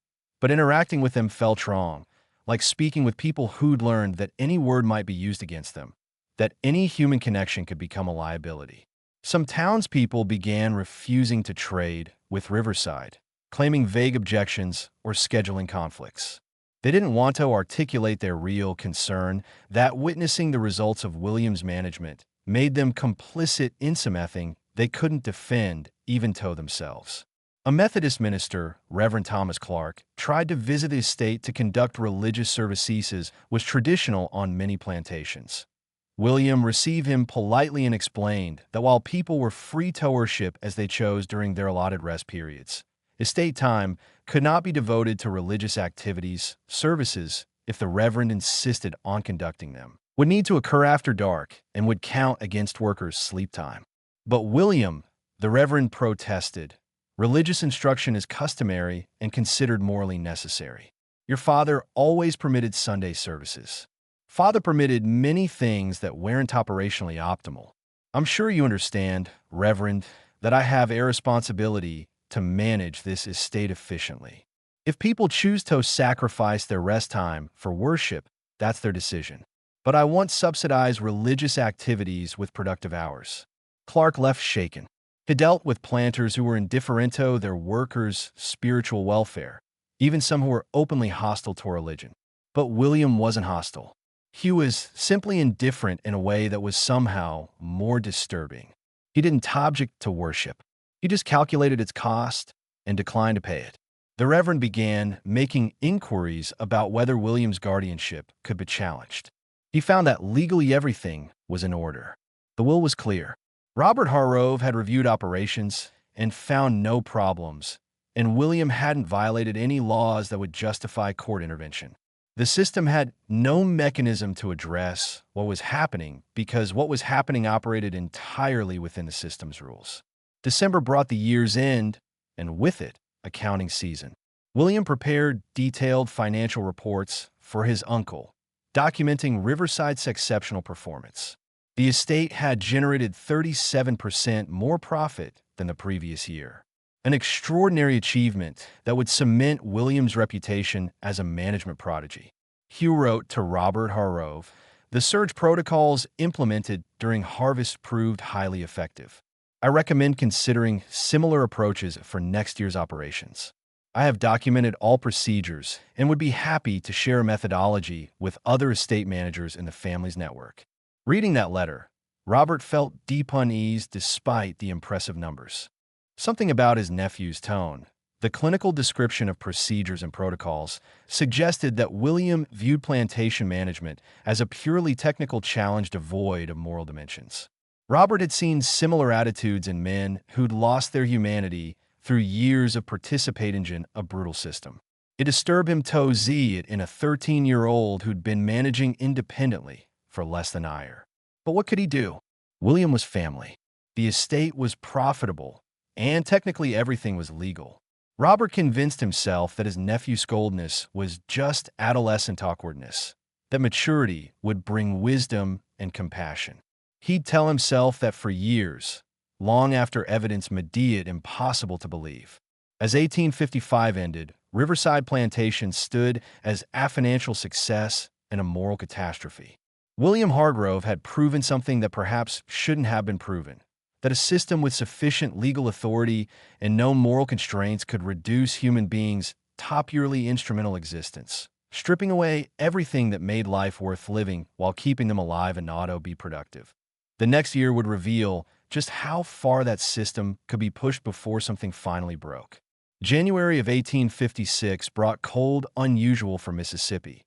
[SPEAKER 1] but interacting with them felt wrong, like speaking with people who'd learned that any word might be used against them, that any human connection could become a liability. Some townspeople began refusing to trade with Riverside, claiming vague objections or scheduling conflicts. They didn't want to articulate their real concern that witnessing the results of William's management made them complicit in something they couldn't defend, even to themselves. A Methodist minister, Reverend Thomas Clark, tried to visit the estate to conduct religious services was traditional on many plantations. William received him politely and explained that while people were free to worship as they chose during their allotted rest periods, estate time could not be devoted to religious activities, services, if the Reverend insisted on conducting them, would need to occur after dark and would count against workers' sleep time. But William, the Reverend, protested. Religious instruction is customary and considered morally necessary. Your father always permitted Sunday services. Father permitted many things that weren't operationally optimal. I'm sure you understand, Reverend, that I have a responsibility to manage this estate efficiently. If people choose to sacrifice their rest time for worship, that's their decision. But I want subsidized religious activities with productive hours. Clark left shaken. He dealt with planters who were indifferent to their workers' spiritual welfare, even some who were openly hostile to religion. But William wasn't hostile. He was simply indifferent in a way that was somehow more disturbing. He didn't object to worship. He just calculated its cost and declined to pay it. The Reverend began making inquiries about whether William's guardianship could be challenged. He found that legally everything was in order. The will was clear. Robert Harrove had reviewed operations and found no problems, and William hadn't violated any laws that would justify court intervention. The system had no mechanism to address what was happening because what was happening operated entirely within the system's rules. December brought the year's end, and with it, accounting season. William prepared detailed financial reports for his uncle, documenting Riverside's exceptional performance. The estate had generated 37% more profit than the previous year, an extraordinary achievement that would cement William's reputation as a management prodigy. Hugh wrote to Robert Harrove, "The surge protocols implemented during harvest proved highly effective. I recommend considering similar approaches for next year's operations. I have documented all procedures and would be happy to share a methodology with other estate managers in the family's network." Reading that letter, Robert felt deep unease despite the impressive numbers. Something about his nephew's tone, the clinical description of procedures and protocols, suggested that William viewed plantation management as a purely technical challenge devoid of moral dimensions. Robert had seen similar attitudes in men who'd lost their humanity through years of participating in a brutal system. It disturbed him to see it in a 13-year-old who'd been managing independently for less than a year. But what could he do? William was family. The estate was profitable, and technically everything was legal. Robert convinced himself that his nephew's coldness was just adolescent awkwardness, that maturity would bring wisdom and compassion. He'd tell himself that for years, long after evidence made it impossible to believe. As 1855 ended, Riverside Plantation stood as a financial success and a moral catastrophe. William Hargrove had proven something that perhaps shouldn't have been proven, that a system with sufficient legal authority and no moral constraints could reduce human beings to purely instrumental existence, stripping away everything that made life worth living while keeping them alive and not to be productive. The next year would reveal just how far that system could be pushed before something finally broke. January of 1856 brought cold unusual for Mississippi.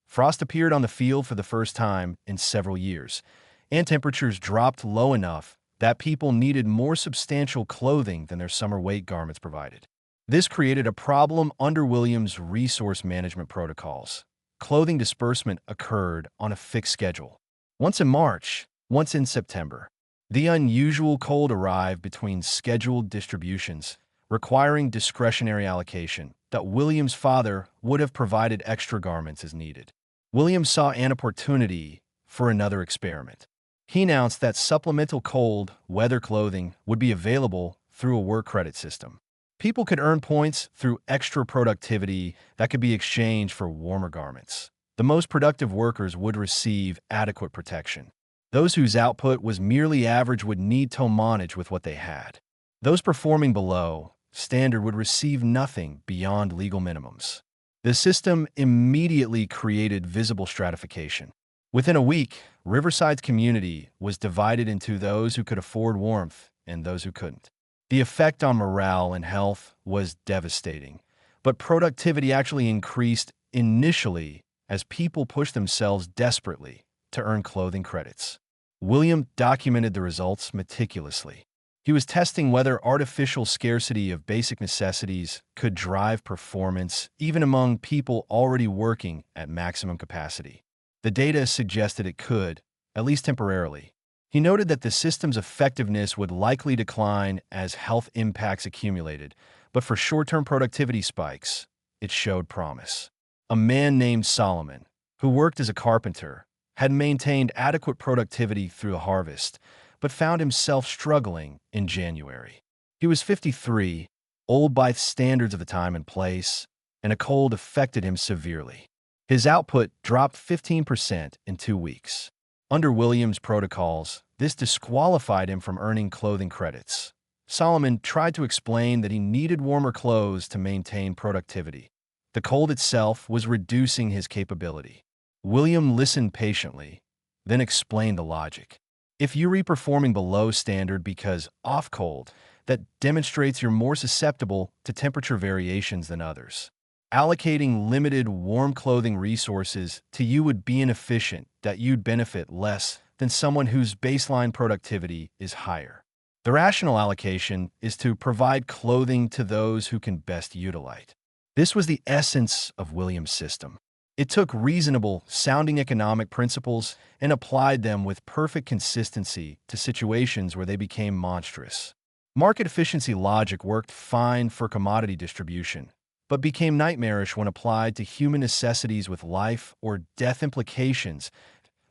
[SPEAKER 1] Frost appeared on the field for the first time in several years, and temperatures dropped low enough that people needed more substantial clothing than their summer weight garments provided. This created a problem under William's resource management protocols. Clothing disbursement occurred on a fixed schedule, once in March, once in September. The unusual cold arrived between scheduled distributions, requiring discretionary allocation, that William's father would have provided extra garments as needed. William saw an opportunity for another experiment. He announced that supplemental cold weather clothing would be available through a work credit system. People could earn points through extra productivity that could be exchanged for warmer garments. The most productive workers would receive adequate protection. Those whose output was merely average would need to manage with what they had. Those performing below standard would receive nothing beyond legal minimums. The system immediately created visible stratification. Within a week, Riverside's community was divided into those who could afford warmth and those who couldn't. The effect on morale and health was devastating, but productivity actually increased initially as people pushed themselves desperately to earn clothing credits. William documented the results meticulously. He was testing whether artificial scarcity of basic necessities could drive performance even among people already working at maximum capacity. The data suggested it could, at least temporarily. He noted that the system's effectiveness would likely decline as health impacts accumulated, but for short-term productivity spikes, it showed promise. A man named Solomon, who worked as a carpenter, had maintained adequate productivity through the harvest, but found himself struggling in January. He was 53, old by standards of the time and place, and a cold affected him severely. His output dropped 15% in 2 weeks. Under Williams' protocols, this disqualified him from earning clothing credits. Solomon tried to explain that he needed warmer clothes to maintain productivity. The cold itself was reducing his capability. William listened patiently, then explained the logic. If you're performing below standard because off cold, that demonstrates you're more susceptible to temperature variations than others. Allocating limited warm clothing resources to you would be inefficient, that you'd benefit less than someone whose baseline productivity is higher. The rational allocation is to provide clothing to those who can best utilize it. This was the essence of Williams' system. It took reasonable-sounding economic principles and applied them with perfect consistency to situations where they became monstrous. Market efficiency logic worked fine for commodity distribution, but became nightmarish when applied to human necessities with life or death implications.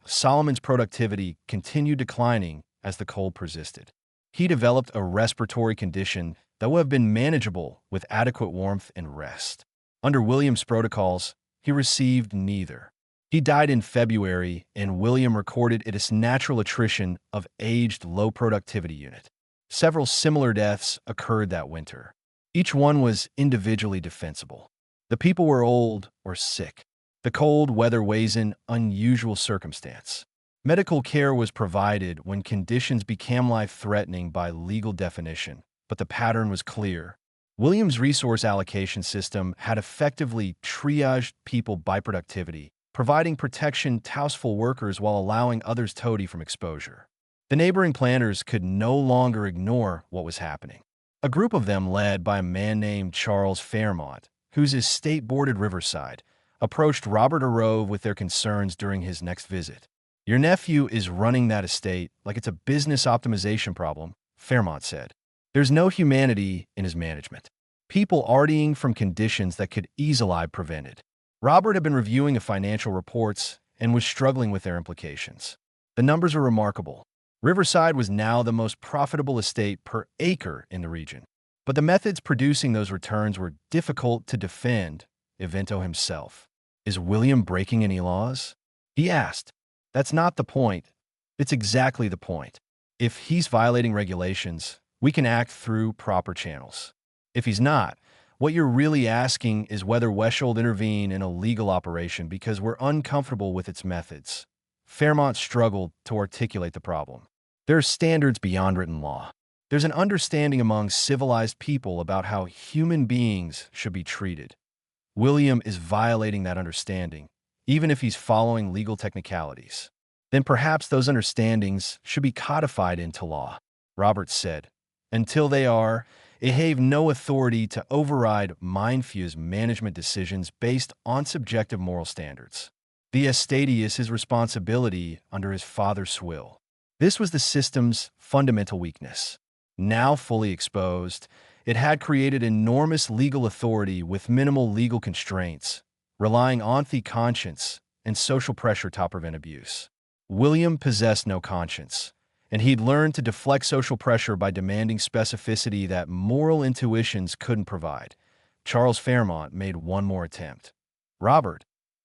[SPEAKER 1] Solomon's productivity continued declining as the cold persisted. He developed a respiratory condition that would have been manageable with adequate warmth and rest. Under Williams' protocols, he received neither. He died in February, and William recorded it as natural attrition of aged low-productivity unit. Several similar deaths occurred that winter. Each one was individually defensible. The people were old or sick. The cold weather weighs in unusual circumstance. Medical care was provided when conditions became life-threatening by legal definition, but the pattern was clear. Williams' resource allocation system had effectively triaged people by productivity, providing protection to houseful workers while allowing others toady from exposure. The neighboring planters could no longer ignore what was happening. A group of them, led by a man named Charles Fairmont, whose estate bordered Riverside, approached Robert Arove with their concerns during his next visit. "Your nephew is running that estate like it's a business optimization problem," Fairmont said. "There's no humanity in his management. People arting from conditions that could easily be prevented." Robert had been reviewing the financial reports and was struggling with their implications. The numbers were remarkable. Riverside was now the most profitable estate per acre in the region. But the methods producing those returns were difficult to defend. Evento himself. "Is William breaking any laws?" he asked. "That's not the point. It's exactly the point. If he's violating regulations, we can act through proper channels. If he's not, what you're really asking is whether Weshold intervene in a legal operation because we're uncomfortable with its methods." Fairmont struggled to articulate the problem. There are standards beyond written law. There's an understanding among civilized people about how human beings should be treated. William is violating that understanding, even if he's following legal technicalities. Then perhaps those understandings should be codified into law, Roberts said. Until they are, it have no authority to override Mindfu's management decisions based on subjective moral standards. The estate is his responsibility under his father's will. This was the system's fundamental weakness. Now fully exposed, it had created enormous legal authority with minimal legal constraints, relying on the conscience and social pressure to prevent abuse. William possessed no conscience, and he'd learned to deflect social pressure by demanding specificity that moral intuitions couldn't provide. Charles Fairmont made one more attempt. "Robert,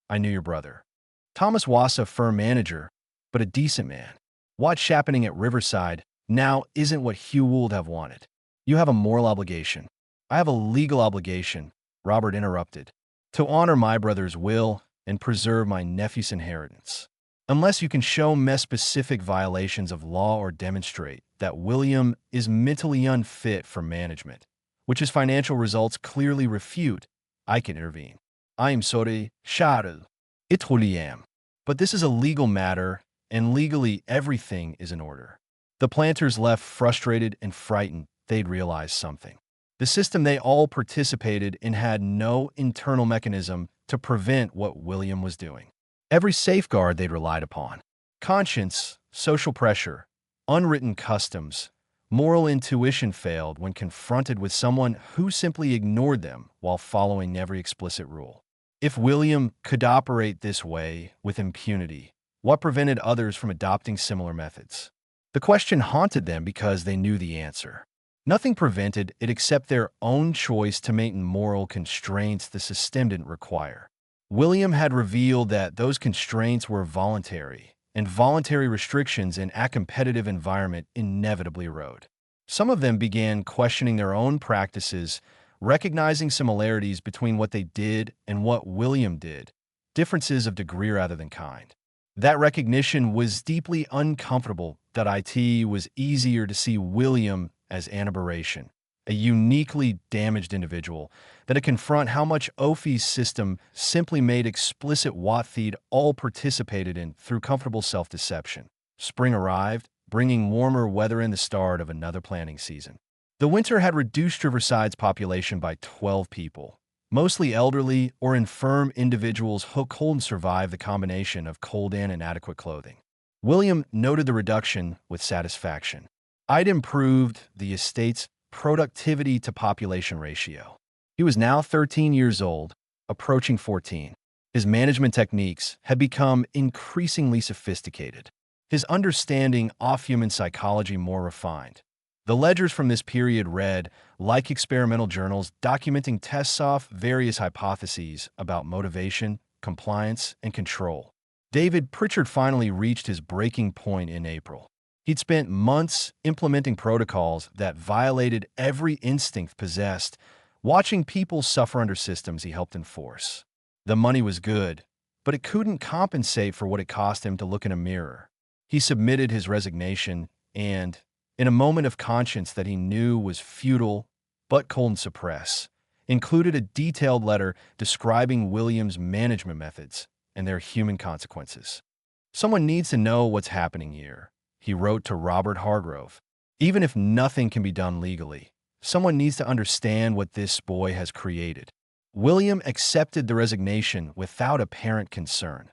[SPEAKER 1] I knew your brother. Thomas was a firm manager, but a decent man. What's happening at Riverside now isn't what Hugh would have wanted. You have a moral obligation." "I have a legal obligation," Robert interrupted. to honor my brother's will and preserve my nephew's inheritance. Unless you can show me specific violations of law or demonstrate that William is mentally unfit for management, which his financial results clearly refute, I can intervene. I am sorry, Charles. It truly am. But this is a legal matter, and legally everything is in order. The planters left frustrated and frightened. They'd realized something. The system they all participated in had no internal mechanism to prevent what William was doing. Every safeguard they'd relied upon, conscience, social pressure, unwritten customs, moral intuition failed when confronted with someone who simply ignored them while following every explicit rule. If William could operate this way with impunity, what prevented others from adopting similar methods? The question haunted them because they knew the answer. Nothing prevented it except their own choice to maintain moral constraints the system didn't require. William had revealed that those constraints were voluntary, and voluntary restrictions in a competitive environment inevitably erode. Some of them began questioning their own practices, recognizing similarities between what they did and what William did, differences of degree rather than kind. That recognition was deeply uncomfortable. It was easier to see William as an aberration, a uniquely damaged individual, than to confront how much Ophi's system simply made explicit what they'd all participated in through comfortable self-deception. Spring arrived, bringing warmer weather in the start of another planting season. The winter had reduced Riverside's population by 12 people, mostly elderly or infirm individuals who couldn't survive the combination of cold and inadequate clothing. William noted the reduction with satisfaction. I'd improved the estate's productivity to population ratio. He was now 13 years old, approaching 14. His management techniques had become increasingly sophisticated, his understanding of human psychology more refined. The ledgers from this period read like experimental journals documenting tests of various hypotheses about motivation, compliance, and control. David Pritchard finally reached his breaking point in April. He'd spent months implementing protocols that violated every instinct possessed, watching people suffer under systems he helped enforce. The money was good, but it couldn't compensate for what it cost him to look in a mirror. He submitted his resignation and, in a moment of conscience that he knew was futile but couldn't suppress, included a detailed letter describing William's management methods and their human consequences. Someone needs to know what's happening here, he wrote to Robert Hargrove. Even if nothing can be done legally, someone needs to understand what this boy has created. William accepted the resignation without apparent concern.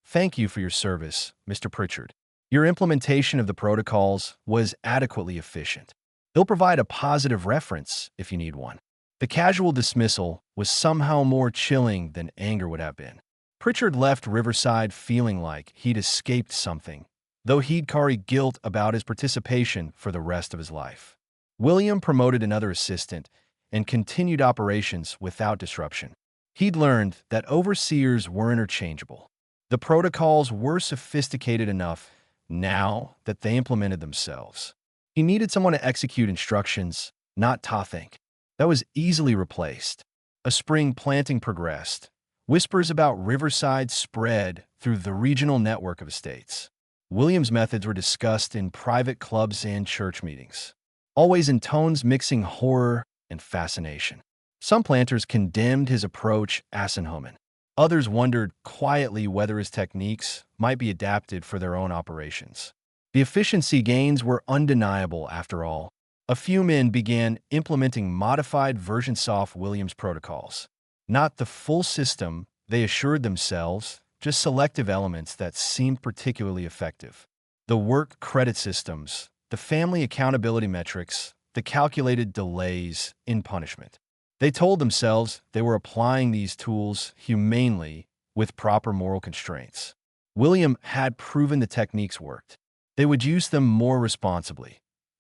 [SPEAKER 1] Thank you for your service, Mr. Pritchard. Your implementation of the protocols was adequately efficient. They'll provide a positive reference if you need one. The casual dismissal was somehow more chilling than anger would have been. Pritchard left Riverside feeling like he'd escaped something, though he'd carry guilt about his participation for the rest of his life. William promoted another assistant and continued operations without disruption. He'd learned that overseers were interchangeable. The protocols were sophisticated enough now that they implemented themselves. He needed someone to execute instructions, not to think. That was easily replaced. A spring planting progressed. Whispers about Riverside spread through the regional network of estates. William's methods were discussed in private clubs and church meetings, always in tones mixing horror and fascination. Some planters condemned his approach as inhuman. Others wondered quietly whether his techniques might be adapted for their own operations. The efficiency gains were undeniable after all. A few men began implementing modified versions of William's protocols. Not the full system, they assured themselves, just selective elements that seemed particularly effective. The work credit systems, the family accountability metrics, the calculated delays in punishment. They told themselves they were applying these tools humanely with proper moral constraints. William had proven the techniques worked. They would use them more responsibly.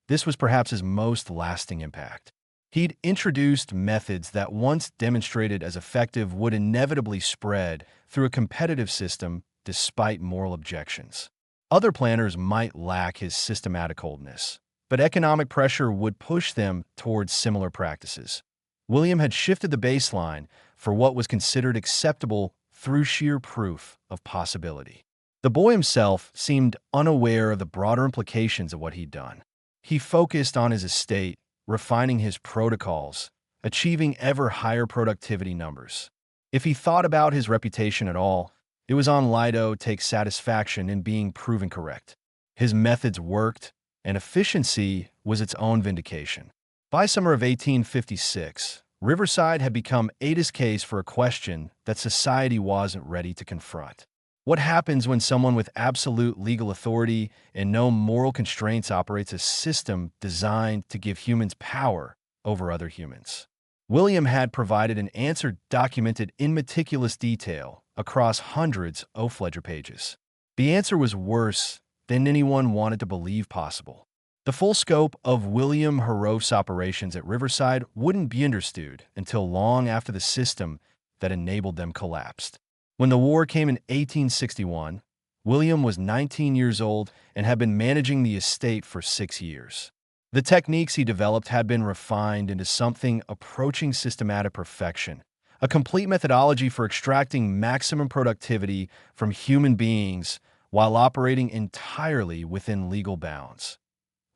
[SPEAKER 1] This was perhaps his most lasting impact. He'd introduced methods that once demonstrated as effective would inevitably spread through a competitive system despite moral objections. Other planners might lack his systematic coldness, but economic pressure would push them towards similar practices. William had shifted the baseline, for what was considered acceptable through sheer proof of possibility. The boy himself seemed unaware of the broader implications of what he'd done. He focused on his estate, refining his protocols, achieving ever higher productivity numbers. If he thought about his reputation at all, it was on Lido take satisfaction in being proven correct. His methods worked, and efficiency was its own vindication. By summer of 1856, Riverside had become Ada's case for a question that society wasn't ready to confront. What happens when someone with absolute legal authority and no moral constraints operates a system designed to give humans power over other humans? William had provided an answer documented in meticulous detail across hundreds of ledger pages. The answer was worse than anyone wanted to believe possible. The full scope of William Horrifying's operations at Riverside wouldn't be understood until long after the system that enabled them collapsed. When the war came in 1861, William was 19 years old and had been managing the estate for 6 years. The techniques he developed had been refined into something approaching systematic perfection, a complete methodology for extracting maximum productivity from human beings while operating entirely within legal bounds.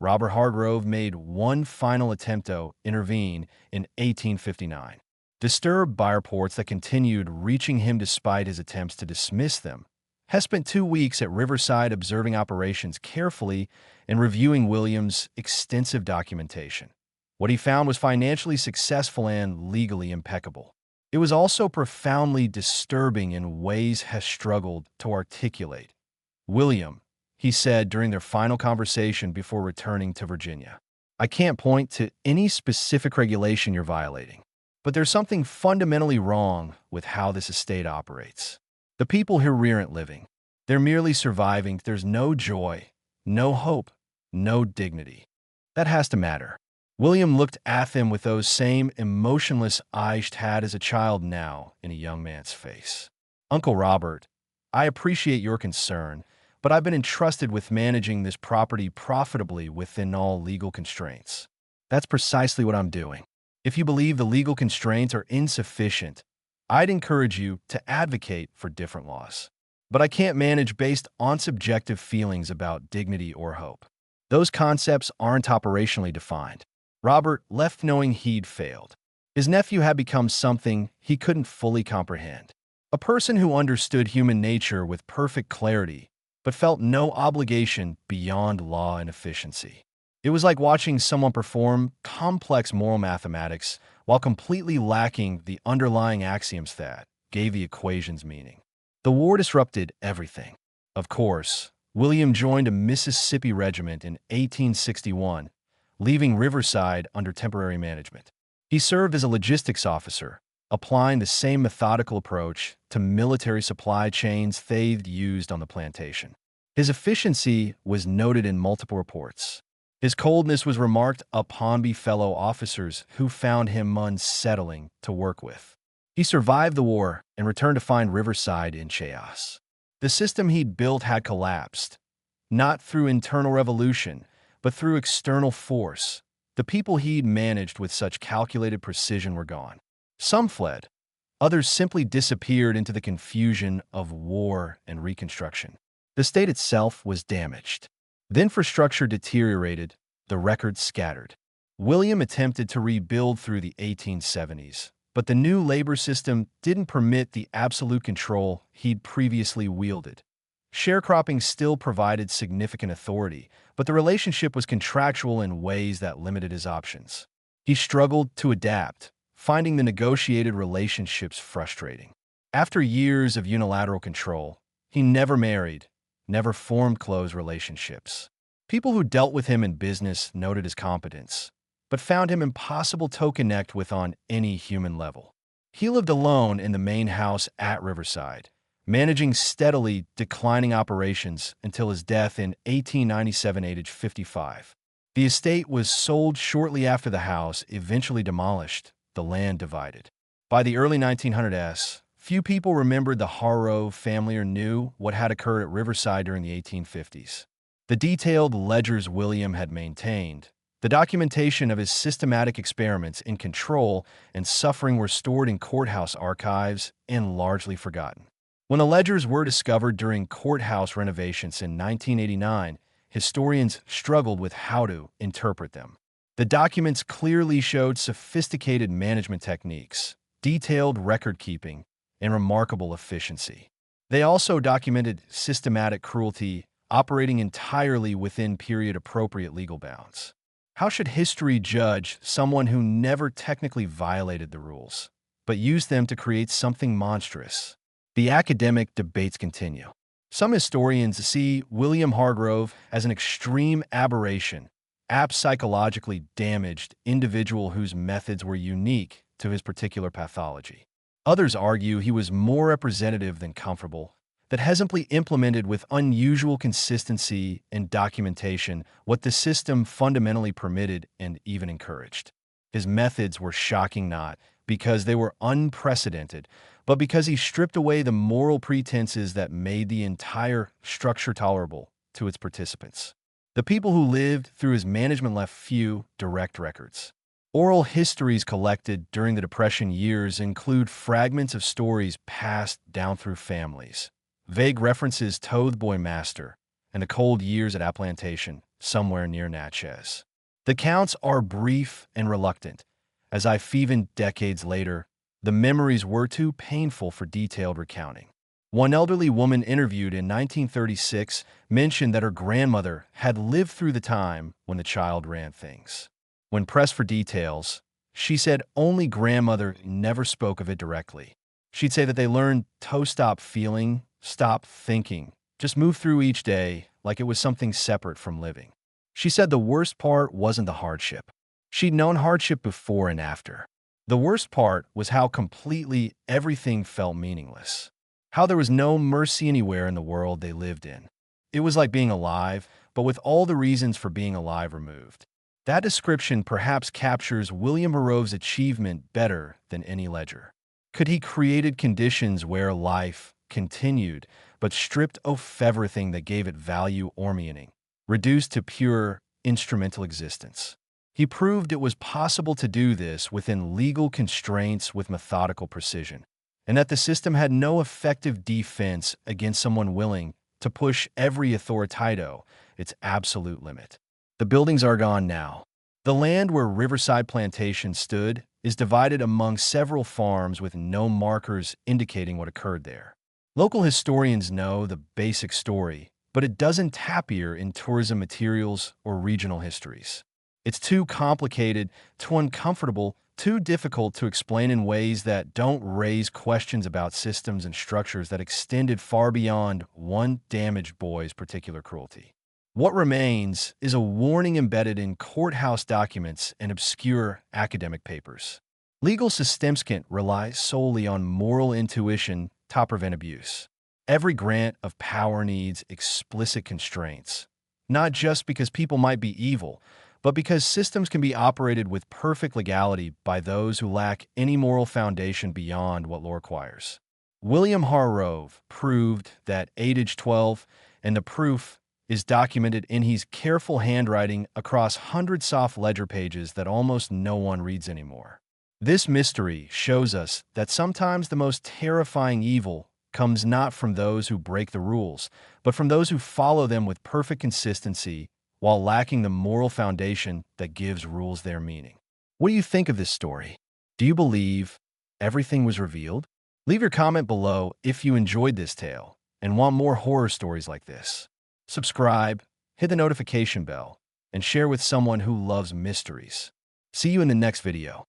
[SPEAKER 1] Robert Hargrove made one final attempt to intervene in 1859. Disturbed by reports that continued reaching him despite his attempts to dismiss them, Hess spent 2 weeks at Riverside observing operations carefully and reviewing William's extensive documentation. What he found was financially successful and legally impeccable. It was also profoundly disturbing in ways Hess struggled to articulate. "William," he said during their final conversation before returning to Virginia, "I can't point to any specific regulation you're violating, but there's something fundamentally wrong with how this estate operates. The people here aren't living. They're merely surviving. There's no joy, no hope, no dignity. That has to matter." William looked at them with those same emotionless eyes he'd had as a child now in a young man's face. "Uncle Robert, I appreciate your concern, but I've been entrusted with managing this property profitably within all legal constraints. That's precisely what I'm doing. If you believe the legal constraints are insufficient, I'd encourage you to advocate for different laws. But I can't manage based on subjective feelings about dignity or hope. Those concepts aren't operationally defined." Robert left knowing he'd failed. His nephew had become something he couldn't fully comprehend. A person who understood human nature with perfect clarity, but felt no obligation beyond law and efficiency. It was like watching someone perform complex moral mathematics while completely lacking the underlying axioms that gave the equations meaning. The war disrupted everything. Of course, William joined a Mississippi regiment in 1861, leaving Riverside under temporary management. He served as a logistics officer, applying the same methodical approach to military supply chains they'd used on the plantation. His efficiency was noted in multiple reports. His coldness was remarked upon by fellow officers who found him unsettling to work with. He survived the war and returned to find Riverside in chaos. The system he'd built had collapsed, not through internal revolution, but through external force. The people he'd managed with such calculated precision were gone. Some fled. Others simply disappeared into the confusion of war and reconstruction. The state itself was damaged. The infrastructure deteriorated, the records scattered. William attempted to rebuild through the 1870s, but the new labor system didn't permit the absolute control he'd previously wielded. Sharecropping still provided significant authority, but the relationship was contractual in ways that limited his options. He struggled to adapt, finding the negotiated relationships frustrating. After years of unilateral control, he never married, never formed close relationships. People who dealt with him in business noted his competence, but found him impossible to connect with on any human level. He lived alone in the main house at Riverside, managing steadily declining operations until his death in 1897 at age 55. The estate was sold shortly after the house eventually demolished, the land divided. By the early 1900s, few people remembered the Horrifying family or knew what had occurred at Riverside during the 1850s. The detailed ledgers William had maintained, The documentation of his systematic experiments in control and suffering were stored in courthouse archives and largely forgotten. When the ledgers were discovered during courthouse renovations in 1989, historians struggled with how to interpret them. The documents clearly showed sophisticated management techniques, detailed record-keeping, and remarkable efficiency. They also documented systematic cruelty operating entirely within period-appropriate legal bounds. How should history judge someone who never technically violated the rules, but used them to create something monstrous? The academic debates continue. Some historians see William Hargrove as an extreme aberration, a psychologically damaged individual whose methods were unique to his particular pathology. Others argue he was more representative than comfortable, that hesitantly implemented with unusual consistency and documentation what the system fundamentally permitted and even encouraged. His methods were shocking not because they were unprecedented, but because he stripped away the moral pretenses that made the entire structure tolerable to its participants. The people who lived through his management left few direct records. Oral histories collected during the Depression years include fragments of stories passed down through families, vague references to the boy master, and the cold years at Plantation, somewhere near Natchez. The accounts are brief and reluctant, as even decades later, the memories were too painful for detailed recounting. One elderly woman interviewed in 1936 mentioned that her grandmother had lived through the time when the child ran things. When pressed for details, she said only grandmother never spoke of it directly. She'd say that they learned to stop feeling, stop thinking, just move through each day like it was something separate from living. She said the worst part wasn't the hardship. She'd known hardship before and after. The worst part was how completely everything felt meaningless. How there was no mercy anywhere in the world they lived in. It was like being alive, but with all the reasons for being alive removed. That description perhaps captures William Hargrove's achievement better than any ledger. Could he created conditions where life continued, but stripped of everything that gave it value or meaning, reduced to pure instrumental existence? He proved it was possible to do this within legal constraints with methodical precision, and that the system had no effective defense against someone willing to push every authoritato its absolute limit. The buildings are gone now. The land where Riverside Plantation stood is divided among several farms with no markers indicating what occurred there. Local historians know the basic story, but it doesn't appear in tourism materials or regional histories. It's too complicated, too uncomfortable, too difficult to explain in ways that don't raise questions about systems and structures that extended far beyond one damaged boy's particular cruelty. What remains is a warning embedded in courthouse documents and obscure academic papers. Legal systems can't rely solely on moral intuition to prevent abuse. Every grant of power needs explicit constraints, not just because people might be evil, but because systems can be operated with perfect legality by those who lack any moral foundation beyond what law requires. William Hargrove proved that at age 12, and the proof is documented in his careful handwriting across hundreds of soft ledger pages that almost no one reads anymore. This mystery shows us that sometimes the most terrifying evil comes not from those who break the rules, but from those who follow them with perfect consistency while lacking the moral foundation that gives rules their meaning. What do you think of this story? Do you believe everything was revealed? Leave your comment below if you enjoyed this tale and want more horror stories like this. Subscribe, hit the notification bell, and share with someone who loves mysteries. See you in the next video.